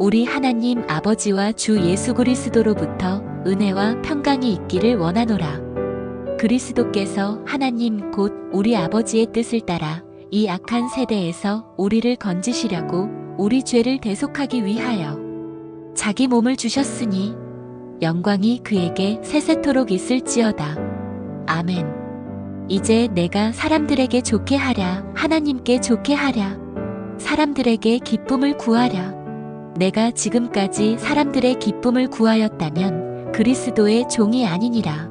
우리 하나님 아버지와 주 예수 그리스도로부터 은혜와 평강이 있기를 원하노라. 그리스도께서 하나님 곧 우리 아버지의 뜻을 따라 이 악한 세대에서 우리를 건지시려고 우리 죄를 대속하기 위하여 자기 몸을 주셨으니 영광이 그에게 세세토록 있을지어다. 아멘. 이제 내가 사람들에게 좋게 하랴, 하나님께 좋게 하랴, 사람들에게 기쁨을 구하랴. 내가 지금까지 사람들의 기쁨을 구하였다면 그리스도의 종이 아니니라.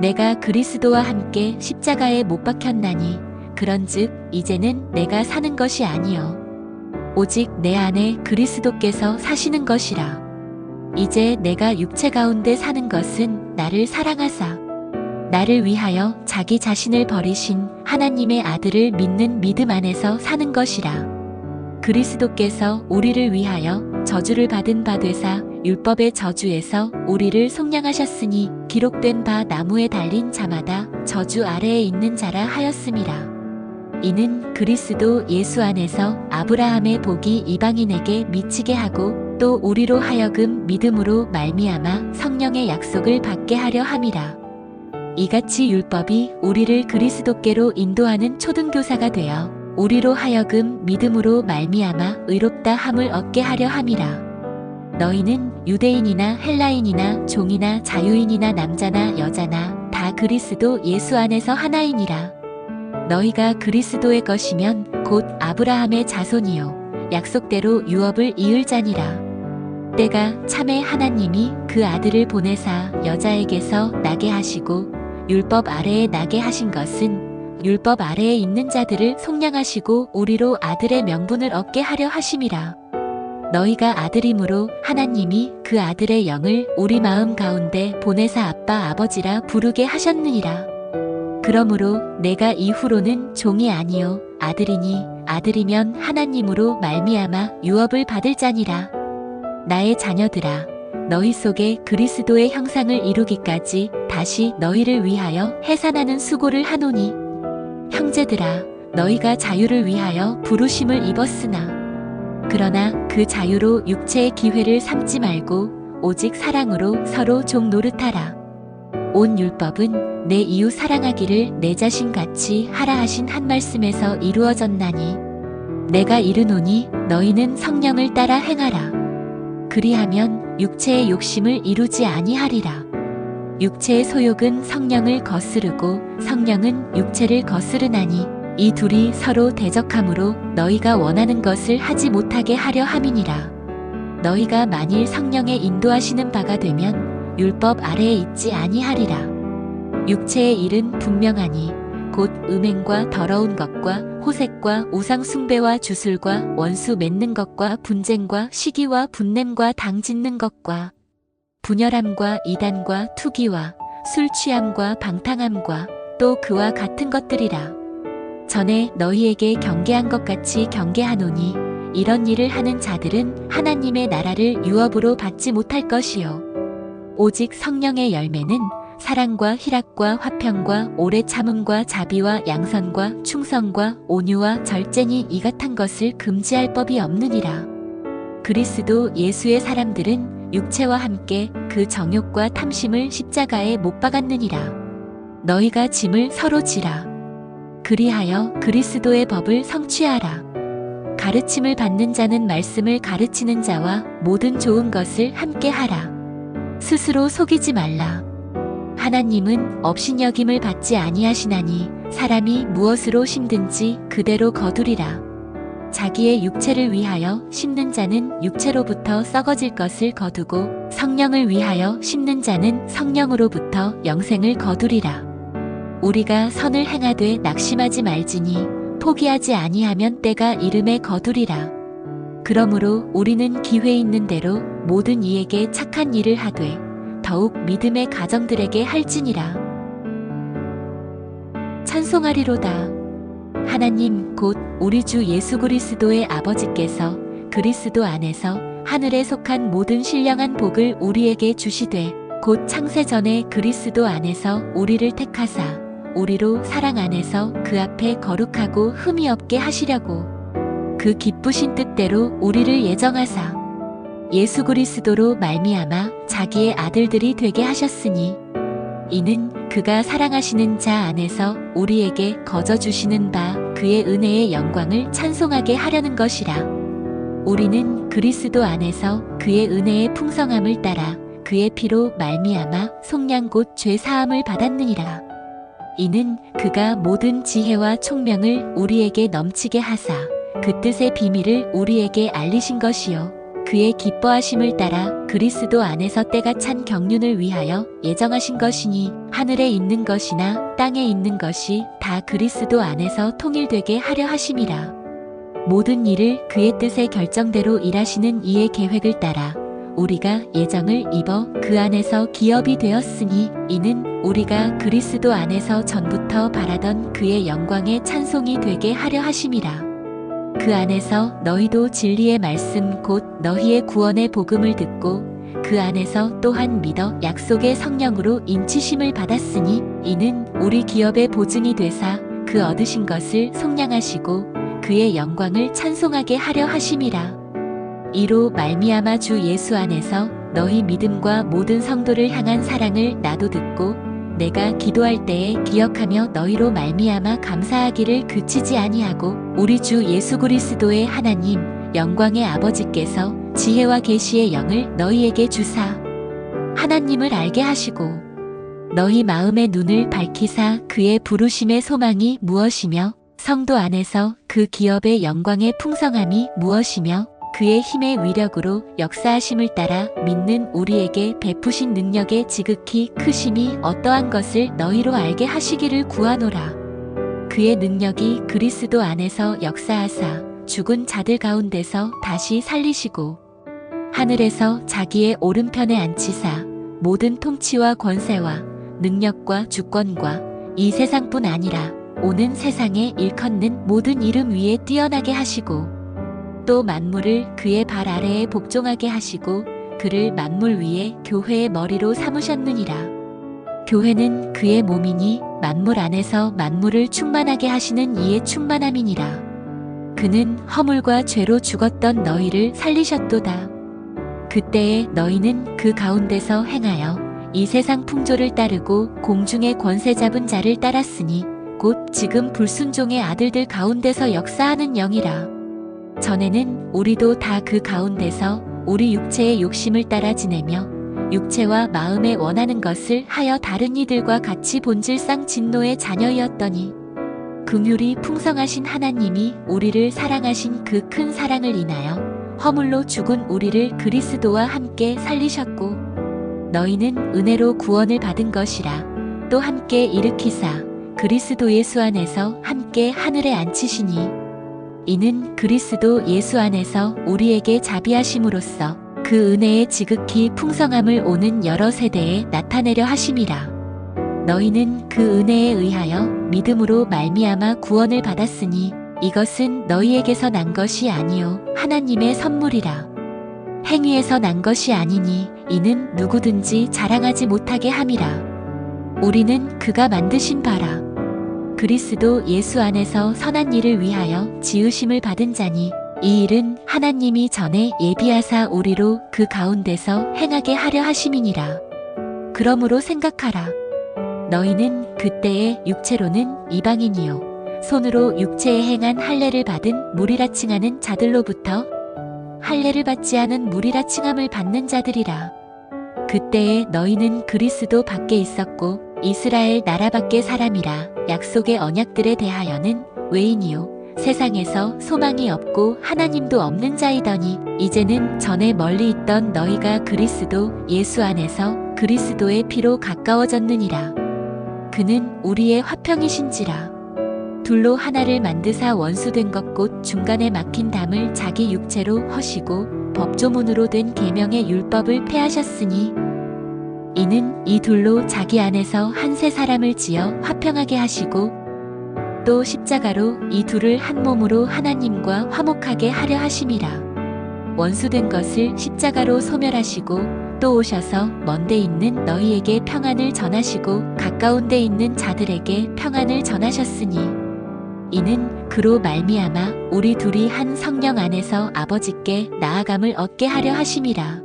내가 그리스도와 함께 십자가에 못 박혔나니 그런즉 이제는 내가 사는 것이 아니요 오직 내 안에 그리스도께서 사시는 것이라. 이제 내가 육체 가운데 사는 것은 나를 사랑하사 나를 위하여 자기 자신을 버리신 하나님의 아들을 믿는 믿음 안에서 사는 것이라. 그리스도께서 우리를 위하여 저주를 받은 바 되사 율법의 저주에서 우리를 속량하셨으니 기록된 바 나무에 달린 자마다 저주 아래에 있는 자라 하였음이라. 이는 그리스도 예수 안에서 아브라함의 복이 이방인에게 미치게 하고 또 우리로 하여금 믿음으로 말미암아 성령의 약속을 받게 하려 함이라. 이같이 율법이 우리를 그리스도께로 인도하는 초등교사가 되어 우리로 하여금 믿음으로 말미암아 의롭다 함을 얻게 하려 함이라. 너희는 유대인이나 헬라인이나 종이나 자유인이나 남자나 여자나 다 그리스도 예수 안에서 하나이니라. 너희가 그리스도의 것이면 곧 아브라함의 자손이요 약속대로 유업을 이을 자니라. 때가 참에 하나님이 그 아들을 보내사 여자에게서 나게 하시고 율법 아래에 나게 하신 것은 율법 아래에 있는 자들을 속량하시고 우리로 아들의 명분을 얻게 하려 하심이라. 너희가 아들임으로 하나님이 그 아들의 영을 우리 마음 가운데 보내사 아빠 아버지라 부르게 하셨느니라. 그러므로 내가 이후로는 종이 아니요 아들이니 아들이면 하나님으로 말미암아 유업을 받을 자니라. 나의 자녀들아, 너희 속에 그리스도의 형상을 이루기까지 다시 너희를 위하여 해산하는 수고를 하노니, 형제들아, 너희가 자유를 위하여 부르심을 입었으나 그러나 그 자유로 육체의 기회를 삼지 말고 오직 사랑으로 서로 종 노릇하라. 온 율법은 내 이웃 사랑하기를 내 자신같이 하라 하신 한 말씀에서 이루어졌나니 내가 이르노니 너희는 성령을 따라 행하라. 그리하면 육체의 욕심을 이루지 아니하리라. 육체의 소욕은 성령을 거스르고 성령은 육체를 거스르나니 이 둘이 서로 대적함으로 너희가 원하는 것을 하지 못하게 하려 함이니라. 너희가 만일 성령의 인도하시는 바가 되면 율법 아래에 있지 아니하리라. 육체의 일은 분명하니 곧 음행과 더러운 것과 호색과 우상 숭배와 주술과 원수 맺는 것과 분쟁과 시기와 분냄과 당 짓는 것과 분열함과 이단과 투기와 술 취함과 방탕함과 또 그와 같은 것들이라. 전에 너희에게 경계한 것 같이 경계하노니 이런 일을 하는 자들은 하나님의 나라를 유업으로 받지 못할 것이요 오직 성령의 열매는 사랑과 희락과 화평과 오래 참음과 자비와 양선과 충성과 온유와 절제니 이 같은 것을 금지할 법이 없느니라. 그리스도 예수의 사람들은 육체와 함께 그 정욕과 탐심을 십자가에 못 박았느니라. 너희가 짐을 서로 지라. 그리하여 그리스도의 법을 성취하라. 가르침을 받는 자는 말씀을 가르치는 자와 모든 좋은 것을 함께 하라. 스스로 속이지 말라. 하나님은 업신여김을 받지 아니하시나니 사람이 무엇으로 심든지 그대로 거두리라. 자기의 육체를 위하여 심는 자는 육체로부터 썩어질 것을 거두고 성령을 위하여 심는 자는 성령으로부터 영생을 거두리라. 우리가 선을 행하되 낙심하지 말지니 포기하지 아니하면 때가 이름에 거두리라. 그러므로 우리는 기회 있는 대로 모든 이에게 착한 일을 하되 더욱 믿음의 가정들에게 할지니라. 찬송하리로다. 하나님 곧 우리 주 예수 그리스도의 아버지께서 그리스도 안에서 하늘에 속한 모든 신령한 복을 우리에게 주시되 곧 창세 전에 그리스도 안에서 우리를 택하사 우리로 사랑 안에서 그 앞에 거룩하고 흠이 없게 하시려고 그 기쁘신 뜻대로 우리를 예정하사 예수 그리스도로 말미암아 자기의 아들들이 되게 하셨으니 이는 그가 사랑하시는 자 안에서 우리에게 거저 주시는 바 그의 은혜의 영광을 찬송하게 하려는 것이라. 우리는 그리스도 안에서 그의 은혜의 풍성함을 따라 그의 피로 말미암아 속량 곧 죄 사함을 받았느니라. 이는 그가 모든 지혜와 총명을 우리에게 넘치게 하사 그 뜻의 비밀을 우리에게 알리신 것이요 그의 기뻐하심을 따라 그리스도 안에서 때가 찬 경륜을 위하여 예정하신 것이니 하늘에 있는 것이나 땅에 있는 것이 다 그리스도 안에서 통일되게 하려 하심이라. 모든 일을 그의 뜻의 결정대로 일하시는 이의 계획을 따라 우리가 예정을 입어 그 안에서 기업이 되었으니 이는 우리가 그리스도 안에서 전부터 바라던 그의 영광의 찬송이 되게 하려 하심이라. 그 안에서 너희도 진리의 말씀 곧 너희의 구원의 복음을 듣고 그 안에서 또한 믿어 약속의 성령으로 인치심을 받았으니 이는 우리 기업의 보증이 되사 그 얻으신 것을 속량하시고 그의 영광을 찬송하게 하려 하심이라. 이로 말미암아 주 예수 안에서 너희 믿음과 모든 성도를 향한 사랑을 나도 듣고 내가 기도할 때에 기억하며 너희로 말미암아 감사하기를 그치지 아니하고 우리 주 예수 그리스도의 하나님 영광의 아버지께서 지혜와 계시의 영을 너희에게 주사 하나님을 알게 하시고 너희 마음의 눈을 밝히사 그의 부르심의 소망이 무엇이며 성도 안에서 그 기업의 영광의 풍성함이 무엇이며 그의 힘의 위력으로 역사하심을 따라 믿는 우리에게 베푸신 능력의 지극히 크심이 어떠한 것을 너희로 알게 하시기를 구하노라. 그의 능력이 그리스도 안에서 역사하사 죽은 자들 가운데서 다시 살리시고 하늘에서 자기의 오른편에 앉히사 모든 통치와 권세와 능력과 주권과 이 세상뿐 아니라 오는 세상에 일컫는 모든 이름 위에 뛰어나게 하시고 또 만물을 그의 발 아래에 복종하게 하시고 그를 만물 위에 교회의 머리로 삼으셨느니라. 교회는 그의 몸이니 만물 안에서 만물을 충만하게 하시는 이의 충만함이니라. 그는 허물과 죄로 죽었던 너희를 살리셨도다. 그때에 너희는 그 가운데서 행하여 이 세상 풍조를 따르고 공중의 권세 잡은 자를 따랐으니 곧 지금 불순종의 아들들 가운데서 역사하는 영이라. 전에는 우리도 다 그 가운데서 우리 육체의 욕심을 따라 지내며 육체와 마음에 원하는 것을 하여 다른 이들과 같이 본질상 진노의 자녀이었더니 긍휼이 풍성하신 하나님이 우리를 사랑하신 그 큰 사랑을 인하여 허물로 죽은 우리를 그리스도와 함께 살리셨고 너희는 은혜로 구원을 받은 것이라 또 함께 일으키사 그리스도 예수 안에서 함께 하늘에 앉히시니 이는 그리스도 예수 안에서 우리에게 자비하심으로써 그 은혜의 지극히 풍성함을 오는 여러 세대에 나타내려 하심이라. 너희는 그 은혜에 의하여 믿음으로 말미암아 구원을 받았으니 이것은 너희에게서 난 것이 아니요 하나님의 선물이라. 행위에서 난 것이 아니니 이는 누구든지 자랑하지 못하게 함이라. 우리는 그가 만드신 바라. 그리스도 예수 안에서 선한 일을 위하여 지으심을 받은 자니 이 일은 하나님이 전에 예비하사 우리로 그 가운데서 행하게 하려 하심이니라. 그러므로 생각하라. 너희는 그때의 육체로는 이방인이요 손으로 육체에 행한 할례를 받은 무리라 칭하는 자들로부터 할례를 받지 않은 무리라 칭함을 받는 자들이라. 그때에 너희는 그리스도 밖에 있었고 이스라엘 나라 밖의 사람이라 약속의 언약들에 대하여는 외인이요 세상에서 소망이 없고 하나님도 없는 자이더니 이제는 전에 멀리 있던 너희가 그리스도 예수 안에서 그리스도의 피로 가까워졌느니라. 그는 우리의 화평이신지라. 둘로 하나를 만드사 원수된 것 곧 중간에 막힌 담을 자기 육체로 허시고 법조문으로 된 계명의 율법을 폐하셨으니 이는 이 둘로 자기 안에서 한 새 사람을 지어 화평하게 하시고 또 십자가로 이 둘을 한 몸으로 하나님과 화목하게 하려 하심이라. 원수된 것을 십자가로 소멸하시고 또 오셔서 먼데 있는 너희에게 평안을 전하시고 가까운 데 있는 자들에게 평안을 전하셨으니 이는 그로 말미암아 우리 둘이 한 성령 안에서 아버지께 나아감을 얻게 하려 하심이라.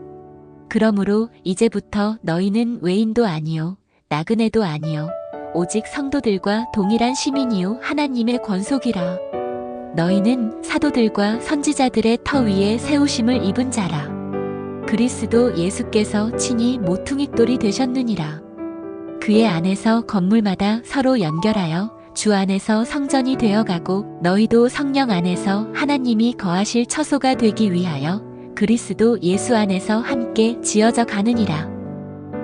그러므로 이제부터 너희는 외인도 아니요 나그네도 아니요 오직 성도들과 동일한 시민이요 하나님의 권속이라. 너희는 사도들과 선지자들의 터 위에 세우심을 입은 자라. 그리스도 예수께서 친히 모퉁이돌이 되셨느니라. 그의 안에서 건물마다 서로 연결하여 주 안에서 성전이 되어가고 너희도 성령 안에서 하나님이 거하실 처소가 되기 위하여 그리스도 예수 안에서 함께 지어져 가느니라.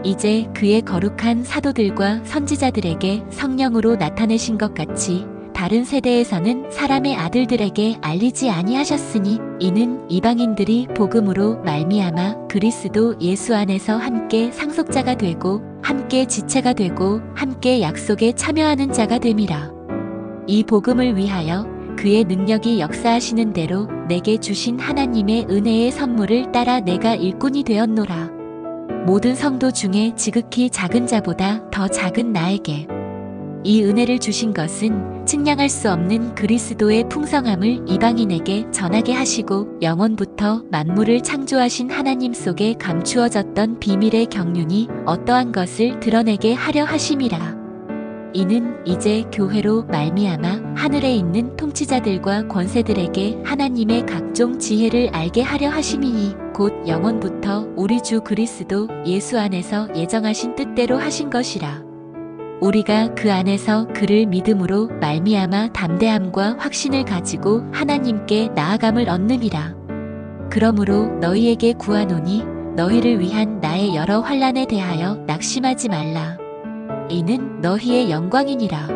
이제 그의 거룩한 사도들과 선지자들에게 성령으로 나타내신 것 같이 다른 세대에서는 사람의 아들들에게 알리지 아니하셨으니 이는 이방인들이 복음으로 말미암아 그리스도 예수 안에서 함께 상속자가 되고 함께 지체가 되고 함께 약속에 참여하는 자가 됨이라. 이 복음을 위하여 그의 능력이 역사하시는 대로 내게 주신 하나님의 은혜의 선물을 따라 내가 일꾼이 되었노라. 모든 성도 중에 지극히 작은 자보다 더 작은 나에게 이 은혜를 주신 것은 측량할 수 없는 그리스도의 풍성함을 이방인에게 전하게 하시고 영원부터 만물을 창조하신 하나님 속에 감추어졌던 비밀의 경륜이 어떠한 것을 드러내게 하려 하심이라. 이는 이제 교회로 말미암아 하늘에 있는 통치자들과 권세들에게 하나님의 각종 지혜를 알게 하려 하심이니 곧 영원부터 우리 주 그리스도 예수 안에서 예정하신 뜻대로 하신 것이라. 우리가 그 안에서 그를 믿음으로 말미암아 담대함과 확신을 가지고 하나님께 나아감을 얻음이라. 그러므로 너희에게 구하노니 너희를 위한 나의 여러 환난에 대하여 낙심하지 말라. 이는 너희의 영광이니라.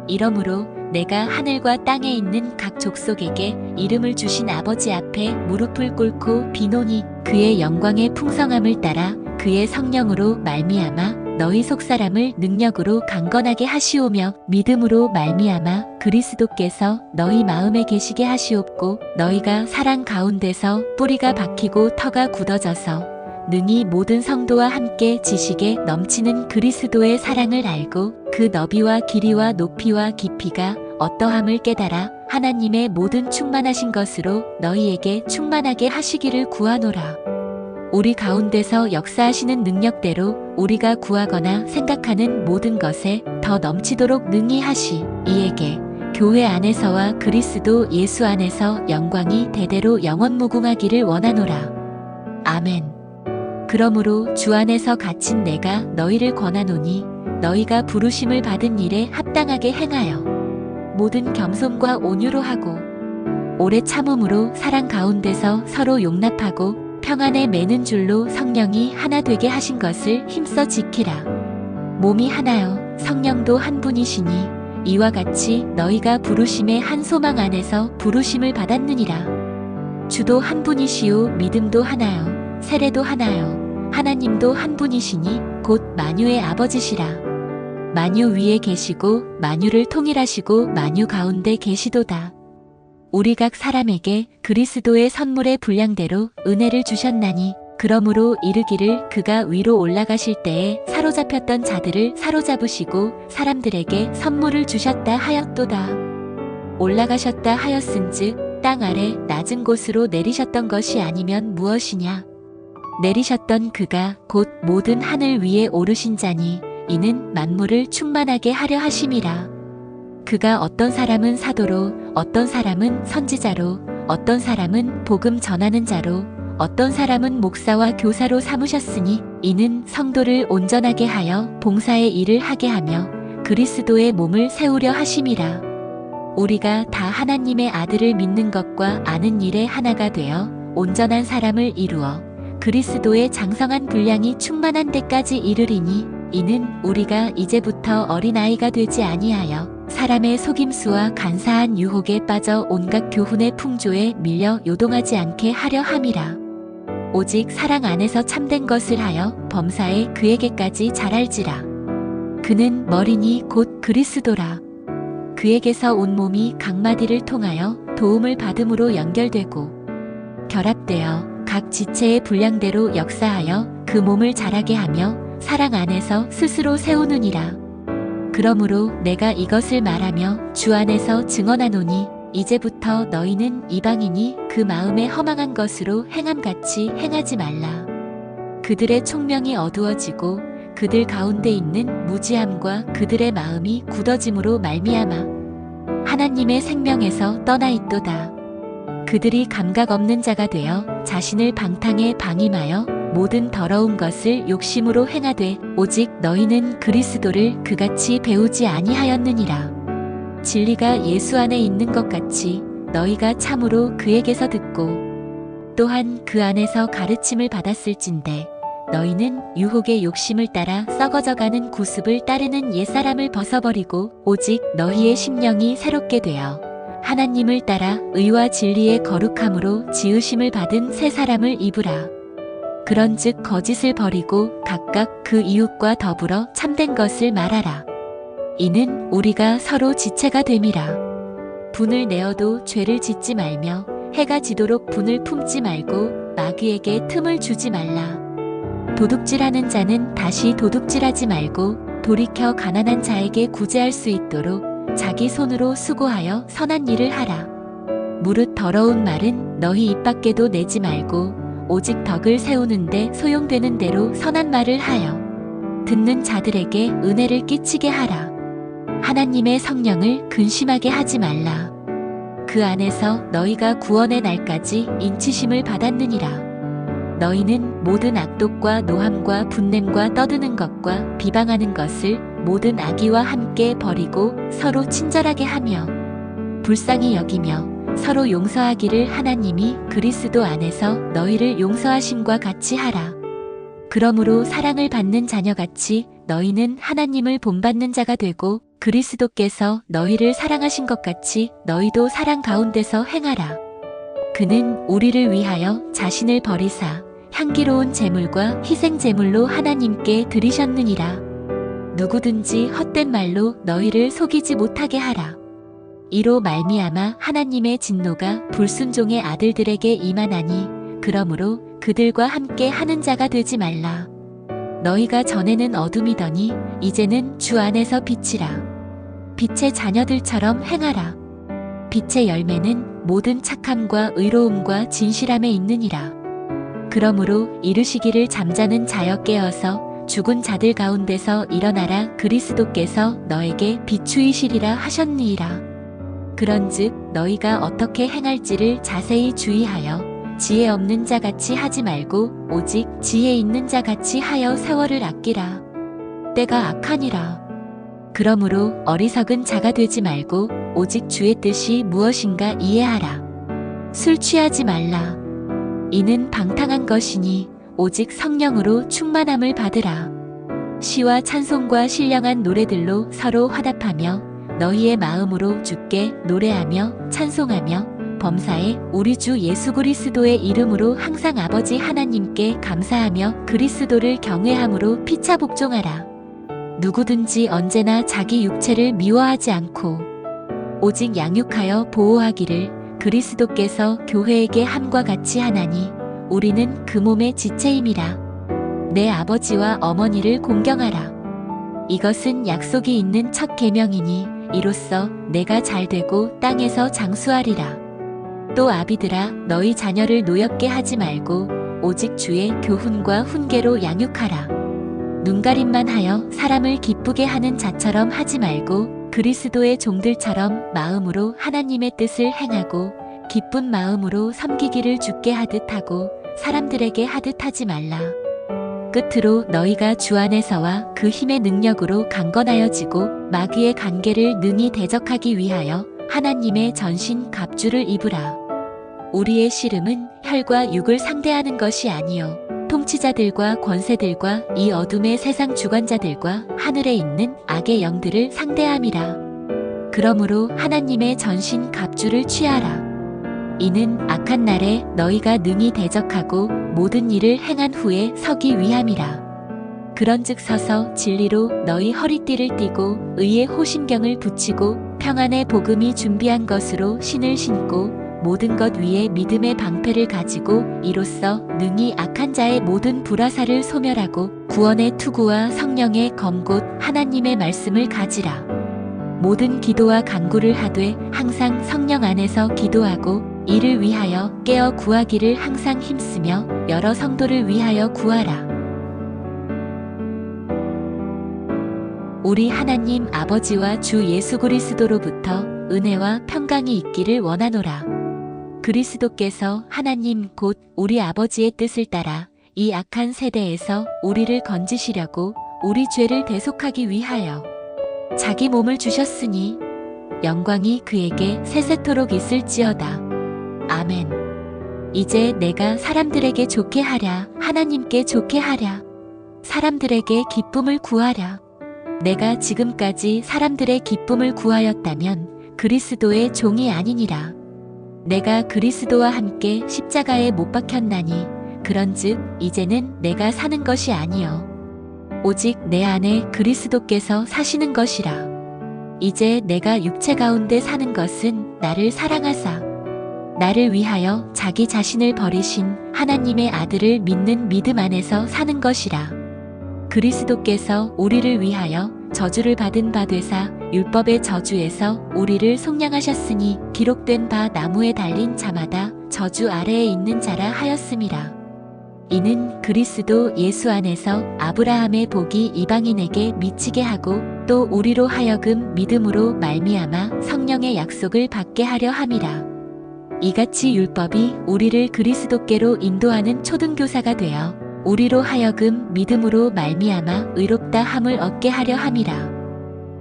이러므로 내가 하늘과 땅에 있는 각 족속에게 이름을 주신 아버지 앞에 무릎을 꿇고 비노니 그의 영광의 풍성함을 따라 그의 성령으로 말미암아 너희 속사람을 능력으로 강건하게 하시오며 믿음으로 말미암아 그리스도께서 너희 마음에 계시게 하시옵고 너희가 사랑 가운데서 뿌리가 박히고 터가 굳어져서 능히 모든 성도와 함께 지식에 넘치는 그리스도의 사랑을 알고 그 너비와 길이와 높이와 깊이가 어떠함을 깨달아 하나님의 모든 충만하신 것으로 너희에게 충만하게 하시기를 구하노라. 우리 가운데서 역사하시는 능력대로 우리가 구하거나 생각하는 모든 것에 더 넘치도록 능히 하시 이에게 교회 안에서와 그리스도 예수 안에서 영광이 대대로 영원무궁하기를 원하노라. 아멘. 그러므로 주 안에서 갇힌 내가 너희를 권하노니 너희가 부르심을 받은 일에 합당하게 행하여 모든 겸손과 온유로 하고 오래 참음으로 사랑 가운데서 서로 용납하고 평안에 매는 줄로 성령이 하나 되게 하신 것을 힘써 지키라. 몸이 하나요 성령도 한 분이시니 이와 같이 너희가 부르심의 한 소망 안에서 부르심을 받았느니라. 주도 한 분이시요 믿음도 하나요 세례도 하나요 하나님도 한 분이시니 곧 만유의 아버지시라. 만유 위에 계시고 만유를 통일하시고 만유 가운데 계시도다. 우리 각 사람에게 그리스도의 선물의 분량대로 은혜를 주셨나니 그러므로 이르기를 그가 위로 올라가실 때에 사로잡혔던 자들을 사로잡으시고 사람들에게 선물을 주셨다 하였도다. 올라가셨다 하였은즉 땅 아래 낮은 곳으로 내리셨던 것이 아니면 무엇이냐. 내리셨던 그가 곧 모든 하늘 위에 오르신 자니 이는 만물을 충만하게 하려 하심이라. 그가 어떤 사람은 사도로 어떤 사람은 선지자로 어떤 사람은 복음 전하는 자로 어떤 사람은 목사와 교사로 삼으셨으니 이는 성도를 온전하게 하여 봉사의 일을 하게 하며 그리스도의 몸을 세우려 하심이라. 우리가 다 하나님의 아들을 믿는 것과 아는 일에 하나가 되어 온전한 사람을 이루어 그리스도의 장성한 분량이 충만한 데까지 이르리니 이는 우리가 이제부터 어린아이가 되지 아니하여 사람의 속임수와 간사한 유혹에 빠져 온갖 교훈의 풍조에 밀려 요동하지 않게 하려 함이라. 오직 사랑 안에서 참된 것을 하여 범사에 그에게까지 잘할지라. 그는 머리니 곧 그리스도라. 그에게서 온 몸이 각 마디를 통하여 도움을 받음으로 연결되고 결합되어 각 지체의 분량대로 역사하여 그 몸을 자라게 하며 사랑 안에서 스스로 세우느니라. 그러므로 내가 이것을 말하며 주 안에서 증언하노니 이제부터 너희는 이방인이 그 마음에 허망한 것으로 행함같이 행하지 말라. 그들의 총명이 어두워지고 그들 가운데 있는 무지함과 그들의 마음이 굳어짐으로 말미암아 하나님의 생명에서 떠나 있도다. 그들이 감각 없는 자가 되어 자신을 방탕에 방임하여 모든 더러운 것을 욕심으로 행하되 오직 너희는 그리스도를 그같이 배우지 아니하였느니라. 진리가 예수 안에 있는 것 같이 너희가 참으로 그에게서 듣고 또한 그 안에서 가르침을 받았을진대 너희는 유혹의 욕심을 따라 썩어져가는 구습을 따르는 옛사람을 벗어버리고 오직 너희의 심령이 새롭게 되어 하나님을 따라 의와 진리의 거룩함으로 지으심을 받은 새 사람을 입으라. 그런즉 거짓을 버리고 각각 그 이웃과 더불어 참된 것을 말하라. 이는 우리가 서로 지체가 됨이라. 분을 내어도 죄를 짓지 말며 해가 지도록 분을 품지 말고 마귀에게 틈을 주지 말라. 도둑질하는 자는 다시 도둑질하지 말고 돌이켜 가난한 자에게 구제할 수 있도록 자기 손으로 수고하여 선한 일을 하라. 무릇 더러운 말은 너희 입 밖에도 내지 말고 오직 덕을 세우는데 소용되는 대로 선한 말을 하여 듣는 자들에게 은혜를 끼치게 하라. 하나님의 성령을 근심하게 하지 말라. 그 안에서 너희가 구원의 날까지 인치심을 받았느니라. 너희는 모든 악독과 노함과 분냄과 떠드는 것과 비방하는 것을 모든 악의와 함께 버리고 서로 친절하게 하며 불쌍히 여기며 서로 용서하기를 하나님이 그리스도 안에서 너희를 용서하심과 같이 하라. 그러므로 사랑을 받는 자녀같이 너희는 하나님을 본받는 자가 되고 그리스도께서 너희를 사랑하신 것 같이 너희도 사랑 가운데서 행하라. 그는 우리를 위하여 자신을 버리사 향기로운 제물과 희생 제물로 하나님께 드리셨느니라. 누구든지 헛된 말로 너희를 속이지 못하게 하라. 이로 말미암아 하나님의 진노가 불순종의 아들들에게 임하나니 그러므로 그들과 함께 하는 자가 되지 말라. 너희가 전에는 어둠이더니 이제는 주 안에서 빛이라. 빛의 자녀들처럼 행하라. 빛의 열매는 모든 착함과 의로움과 진실함에 있느니라. 그러므로 이르시기를 잠자는 자여 깨어서 죽은 자들 가운데서 일어나라. 그리스도께서 너에게 비추이시리라 하셨니이라. 그런즉 너희가 어떻게 행할지를 자세히 주의하여 지혜 없는 자같이 하지 말고 오직 지혜 있는 자같이 하여 세월을 아끼라. 때가 악하니라. 그러므로 어리석은 자가 되지 말고 오직 주의 뜻이 무엇인가 이해하라. 술 취하지 말라. 이는 방탕한 것이니 오직 성령으로 충만함을 받으라. 시와 찬송과 신령한 노래들로 서로 화답하며 너희의 마음으로 주께 노래하며 찬송하며 범사에 우리 주 예수 그리스도의 이름으로 항상 아버지 하나님께 감사하며 그리스도를 경외함으로 피차 복종하라. 누구든지 언제나 자기 육체를 미워하지 않고 오직 양육하여 보호하기를 그리스도께서 교회에게 함과 같이 하나니 우리는 그 몸의 지체임이라. 내 아버지와 어머니를 공경하라. 이것은 약속이 있는 첫 계명이니 이로써 내가 잘되고 땅에서 장수하리라. 또 아비들아 너희 자녀를 노엽게 하지 말고 오직 주의 교훈과 훈계로 양육하라. 눈가림만 하여 사람을 기쁘게 하는 자처럼 하지 말고 그리스도의 종들처럼 마음으로 하나님의 뜻을 행하고 기쁜 마음으로 섬기기를 주께 하듯 하고 사람들에게 하듯 하지 말라. 끝으로 너희가 주 안에서와 그 힘의 능력으로 강건하여지고 마귀의 관계를 능히 대적하기 위하여 하나님의 전신 갑주를 입으라. 우리의 씨름은 혈과 육을 상대하는 것이 아니요 통치자들과 권세들과 이 어둠의 세상 주관자들과 하늘에 있는 악의 영들을 상대함이라. 그러므로 하나님의 전신 갑주를 취하라. 이는 악한 날에 너희가 능히 대적하고 모든 일을 행한 후에 서기 위함이라. 그런즉 서서 진리로 너희 허리띠를 띠고 의의 호심경을 붙이고 평안의 복음이 준비한 것으로 신을 신고 모든 것 위에 믿음의 방패를 가지고 이로써 능히 악한 자의 모든 불화살을 소멸하고 구원의 투구와 성령의 검 곧 하나님의 말씀을 가지라. 모든 기도와 간구를 하되 항상 성령 안에서 기도하고 이를 위하여 깨어 구하기를 항상 힘쓰며 여러 성도를 위하여 구하라. 우리 하나님 아버지와 주 예수 그리스도로부터 은혜와 평강이 있기를 원하노라. 그리스도께서 하나님 곧 우리 아버지의 뜻을 따라 이 악한 세대에서 우리를 건지시려고 우리 죄를 대속하기 위하여 자기 몸을 주셨으니 영광이 그에게 세세토록 있을지어다. 아멘. 이제 내가 사람들에게 좋게 하랴, 하나님께 좋게 하랴, 사람들에게 기쁨을 구하랴. 내가 지금까지 사람들의 기쁨을 구하였다면 그리스도의 종이 아니니라. 내가 그리스도와 함께 십자가에 못 박혔나니 그런즉 이제는 내가 사는 것이 아니요 오직 내 안에 그리스도께서 사시는 것이라. 이제 내가 육체 가운데 사는 것은 나를 사랑하사 나를 위하여 자기 자신을 버리신 하나님의 아들을 믿는 믿음 안에서 사는 것이라. 그리스도께서 우리를 위하여 저주를 받은 바 되사 율법의 저주에서 우리를 속량하셨으니 기록된 바 나무에 달린 자마다 저주 아래에 있는 자라 하였음이라. 이는 그리스도 예수 안에서 아브라함의 복이 이방인에게 미치게 하고 또 우리로 하여금 믿음으로 말미암아 성령의 약속을 받게 하려 함이라. 이같이 율법이 우리를 그리스도께로 인도하는 초등교사가 되어 우리로 하여금 믿음으로 말미암아 의롭다 함을 얻게 하려 함이라.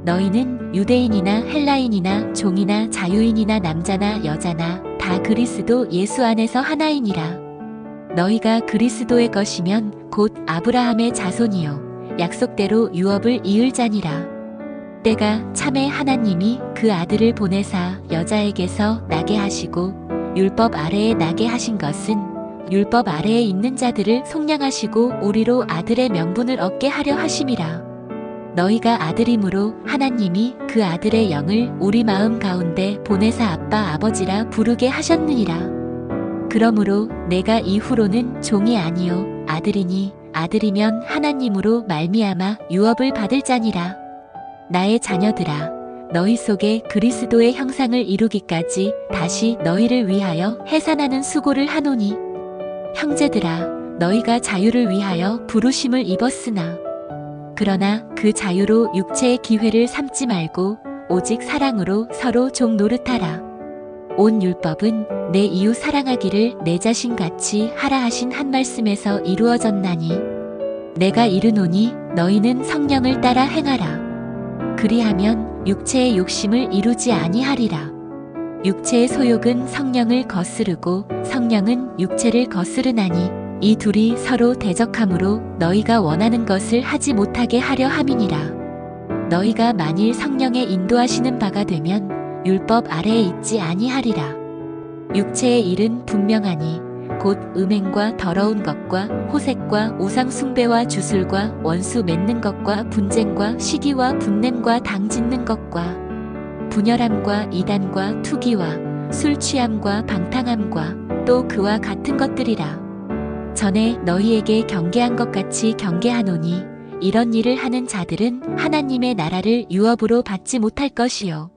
너희는 유대인이나 헬라인이나 종이나 자유인이나 남자나 여자나 다 그리스도 예수 안에서 하나이니라. 너희가 그리스도의 것이면 곧 아브라함의 자손이요 약속대로 유업을 이을 자니라. 때가 참에 하나님이 그 아들을 보내사 여자에게서 나게 하시고 율법 아래에 나게 하신 것은 율법 아래에 있는 자들을 속량하시고 우리로 아들의 명분을 얻게 하려 하심이라. 너희가 아들임으로 하나님이 그 아들의 영을 우리 마음 가운데 보내사 아빠 아버지라 부르게 하셨느니라. 그러므로 내가 이후로는 종이 아니요 아들이니 아들이면 하나님으로 말미암아 유업을 받을 자니라. 나의 자녀들아, 너희 속에 그리스도의 형상을 이루기까지 다시 너희를 위하여 해산하는 수고를 하노니 형제들아, 너희가 자유를 위하여 부르심을 입었으나 그러나 그 자유로 육체의 기회를 삼지 말고 오직 사랑으로 서로 종 노릇하라. 온 율법은 내 이웃 사랑하기를 내 자신같이 하라 하신 한 말씀에서 이루어졌나니 내가 이르노니 너희는 성령을 따라 행하라. 그리하면 육체의 욕심을 이루지 아니하리라. 육체의 소욕은 성령을 거스르고 성령은 육체를 거스르나니 이 둘이 서로 대적하므로 너희가 원하는 것을 하지 못하게 하려 함이니라. 너희가 만일 성령의 인도하시는 바가 되면 율법 아래에 있지 아니하리라. 육체의 일은 분명하니 곧 음행과 더러운 것과 호색과 우상 숭배와 주술과 원수 맺는 것과 분쟁과 시기와 분냄과 당 짓는 것과 분열함과 이단과 투기와 술 취함과 방탕함과 또 그와 같은 것들이라. 전에 너희에게 경계한 것 같이 경계하노니 이런 일을 하는 자들은 하나님의 나라를 유업으로 받지 못할 것이요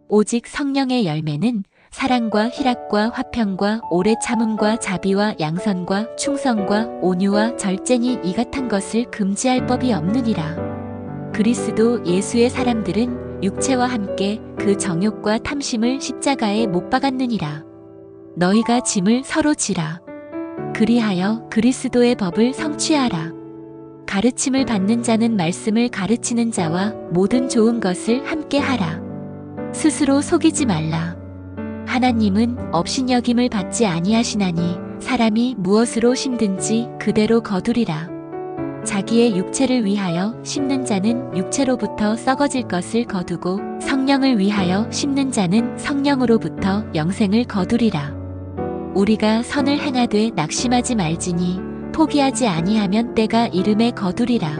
오직 성령의 열매는 사랑과 희락과 화평과 오래 참음과 자비와 양선과 충성과 온유와 절제니 이 같은 것을 금지할 법이 없느니라. 그리스도 예수의 사람들은 육체와 함께 그 정욕과 탐심을 십자가에 못 박았느니라. 너희가 짐을 서로 지라. 그리하여 그리스도의 법을 성취하라. 가르침을 받는 자는 말씀을 가르치는 자와 모든 좋은 것을 함께 하라. 스스로 속이지 말라. 하나님은 업신여김을 받지 아니하시나니 사람이 무엇으로 심든지 그대로 거두리라. 자기의 육체를 위하여 심는 자는 육체로부터 썩어질 것을 거두고 성령을 위하여 심는 자는 성령으로부터 영생을 거두리라. 우리가 선을 행하되 낙심하지 말지니 포기하지 아니하면 때가 이름에 거두리라.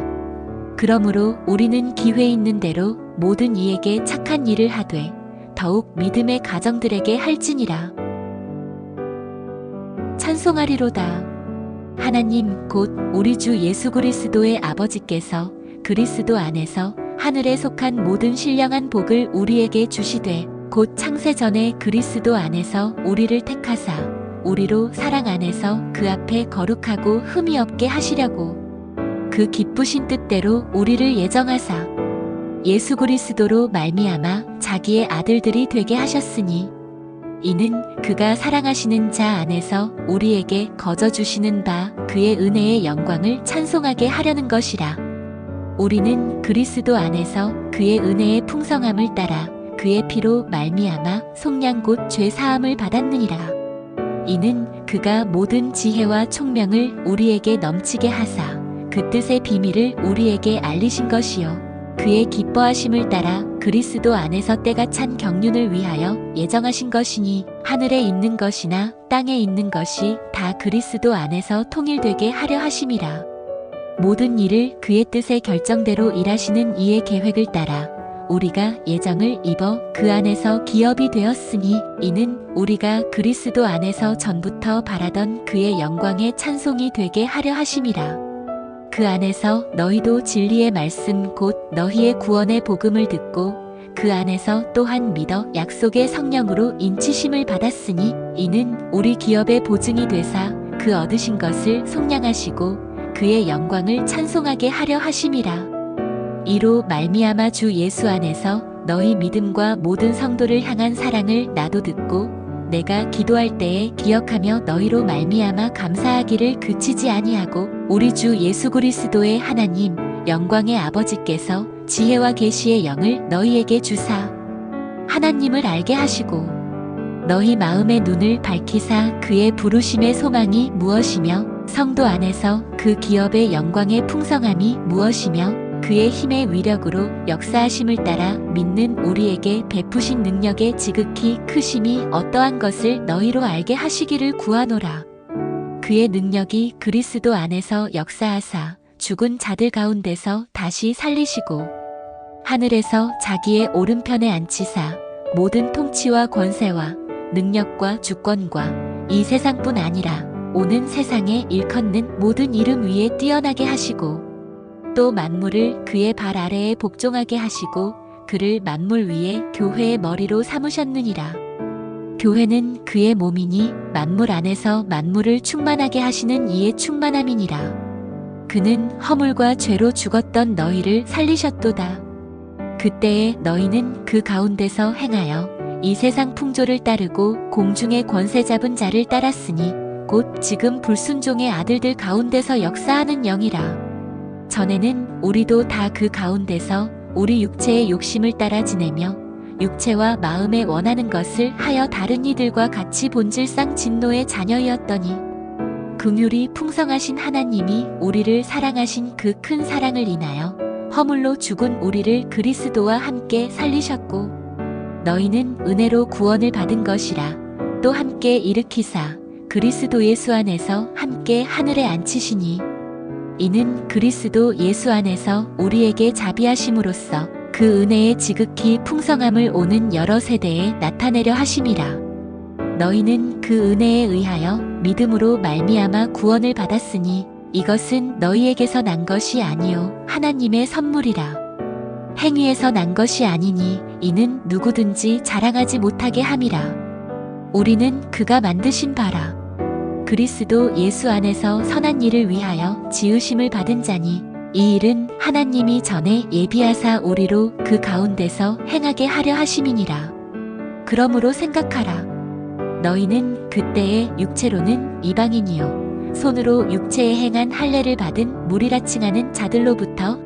그러므로 우리는 기회 있는 대로 모든 이에게 착한 일을 하되 더욱 믿음의 가정들에게 할지니라. 찬송하리로다. 하나님 곧 우리 주 예수 그리스도의 아버지께서 그리스도 안에서 하늘에 속한 모든 신령한 복을 우리에게 주시되 곧 창세 전에 그리스도 안에서 우리를 택하사 우리로 사랑 안에서 그 앞에 거룩하고 흠이 없게 하시려고 그 기쁘신 뜻대로 우리를 예정하사 예수 그리스도로 말미암아 자기의 아들들이 되게 하셨으니 이는 그가 사랑하시는 자 안에서 우리에게 거저 주시는 바 그의 은혜의 영광을 찬송하게 하려는 것이라. 우리는 그리스도 안에서 그의 은혜의 풍성함을 따라 그의 피로 말미암아 속량 곧 죄 사함을 받았느니라. 이는 그가 모든 지혜와 총명을 우리에게 넘치게 하사 그 뜻의 비밀을 우리에게 알리신 것이요 그의 기뻐하심을 따라 그리스도 안에서 때가 찬 경륜을 위하여 예정하신 것이니 하늘에 있는 것이나 땅에 있는 것이 다 그리스도 안에서 통일되게 하려 하심이라. 모든 일을 그의 뜻의 결정대로 일하시는 이의 계획을 따라 우리가 예정을 입어 그 안에서 기업이 되었으니 이는 우리가 그리스도 안에서 전부터 바라던 그의 영광의 찬송이 되게 하려 하심이라. 그 안에서 너희도 진리의 말씀 곧 너희의 구원의 복음을 듣고 그 안에서 또한 믿어 약속의 성령으로 인치심을 받았으니 이는 우리 기업의 보증이 되사 그 얻으신 것을 속량하시고 그의 영광을 찬송하게 하려 하심이라. 이로 말미암아 주 예수 안에서 너희 믿음과 모든 성도를 향한 사랑을 나도 듣고 내가 기도할 때에 기억하며 너희로 말미암아 감사하기를 그치지 아니하고 우리 주 예수 그리스도의 하나님 영광의 아버지께서 지혜와 계시의 영을 너희에게 주사 하나님을 알게 하시고 너희 마음의 눈을 밝히사 그의 부르심의 소망이 무엇이며 성도 안에서 그 기업의 영광의 풍성함이 무엇이며 그의 힘의 위력으로 역사하심을 따라 믿는 우리에게 베푸신 능력의 지극히 크심이 어떠한 것을 너희로 알게 하시기를 구하노라. 그의 능력이 그리스도 안에서 역사하사 죽은 자들 가운데서 다시 살리시고 하늘에서 자기의 오른편에 앉히사 모든 통치와 권세와 능력과 주권과 이 세상뿐 아니라 오는 세상에 일컫는 모든 이름 위에 뛰어나게 하시고 또 만물을 그의 발 아래에 복종하게 하시고 그를 만물 위에 교회의 머리로 삼으셨느니라. 교회는 그의 몸이니 만물 안에서 만물을 충만하게 하시는 이의 충만함이니라. 그는 허물과 죄로 죽었던 너희를 살리셨도다. 그때에 너희는 그 가운데서 행하여 이 세상 풍조를 따르고 공중의 권세 잡은 자를 따랐으니 곧 지금 불순종의 아들들 가운데서 역사하는 영이라. 전에는 우리도 다 그 가운데서 우리 육체의 욕심을 따라 지내며 육체와 마음에 원하는 것을 하여 다른 이들과 같이 본질상 진노의 자녀이었더니 긍휼이 풍성하신 하나님이 우리를 사랑하신 그 큰 사랑을 인하여 허물로 죽은 우리를 그리스도와 함께 살리셨고 너희는 은혜로 구원을 받은 것이라 또 함께 일으키사 그리스도 예수 안에서 함께 하늘에 앉히시니 이는 그리스도 예수 안에서 우리에게 자비하심으로써 그 은혜의 지극히 풍성함을 오는 여러 세대에 나타내려 하심이라. 너희는 그 은혜에 의하여 믿음으로 말미암아 구원을 받았으니 이것은 너희에게서 난 것이 아니요 하나님의 선물이라. 행위에서 난 것이 아니니 이는 누구든지 자랑하지 못하게 함이라. 우리는 그가 만드신 바라. 그리스도 예수 안에서 선한 일을 위하여 지으심을 받은 자니 이 일은 하나님이 전에 예비하사 우리로 그 가운데서 행하게 하려 하심이니라. 그러므로 생각하라. 너희는 그때의 육체로는 이방인이요 손으로 육체에 행한 할례를 받은 무리라 칭하는 자들로부터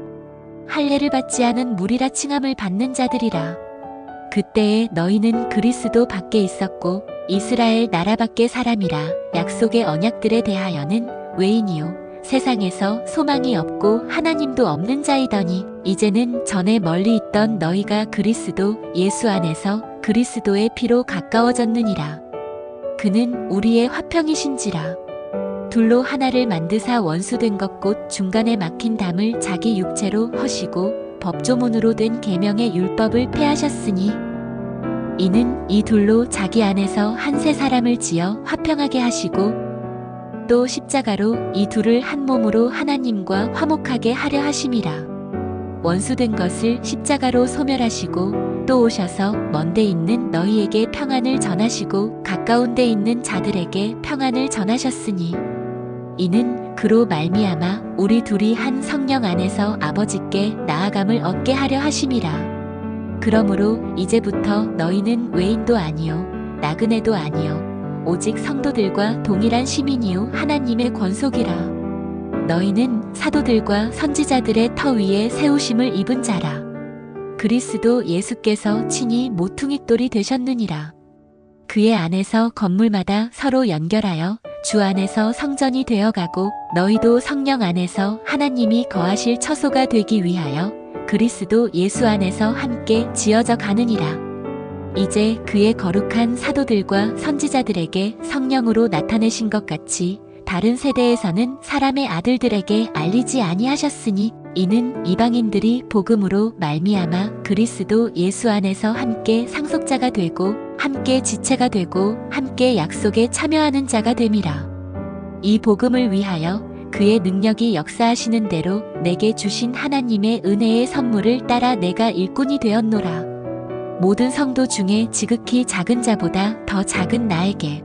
할례를 받지 않은 무리라 칭함을 받는 자들이라. 그때에 너희는 그리스도 밖에 있었고 이스라엘 나라 밖의 사람이라 약속의 언약들에 대하여는 외인이요 세상에서 소망이 없고 하나님도 없는 자이더니 이제는 전에 멀리 있던 너희가 그리스도 예수 안에서 그리스도의 피로 가까워졌느니라. 그는 우리의 화평이신지라. 둘로 하나를 만드사 원수된 것 곧 중간에 막힌 담을 자기 육체로 허시고 법조문으로 된 계명의 율법을 폐하셨으니 이는 이 둘로 자기 안에서 한 세 사람을 지어 화평하게 하시고 또 십자가로 이 둘을 한 몸으로 하나님과 화목하게 하려 하심이라. 원수된 것을 십자가로 소멸하시고 또 오셔서 먼데 있는 너희에게 평안을 전하시고 가까운 데 있는 자들에게 평안을 전하셨으니 이는 그로 말미암아 우리 둘이 한 성령 안에서 아버지께 나아감을 얻게 하려 하심이라. 그러므로 이제부터 너희는 외인도 아니요 나그네도 아니요 오직 성도들과 동일한 시민이요 하나님의 권속이라. 너희는 사도들과 선지자들의 터 위에 세우심을 입은 자라. 그리스도 예수께서 친히 모퉁이돌이 되셨느니라. 그의 안에서 건물마다 서로 연결하여 주 안에서 성전이 되어가고 너희도 성령 안에서 하나님이 거하실 처소가 되기 위하여 그리스도 예수 안에서 함께 지어져 가느니라. 이제 그의 거룩한 사도들과 선지자들에게 성령으로 나타내신 것 같이 다른 세대에서는 사람의 아들들에게 알리지 아니하셨으니 이는 이방인들이 복음으로 말미암아 그리스도 예수 안에서 함께 상속자가 되고 함께 지체가 되고 함께 약속에 참여하는 자가 됨이라. 이 복음을 위하여 그의 능력이 역사하시는 대로 내게 주신 하나님의 은혜의 선물을 따라 내가 일꾼이 되었노라. 모든 성도 중에 지극히 작은 자보다 더 작은 나에게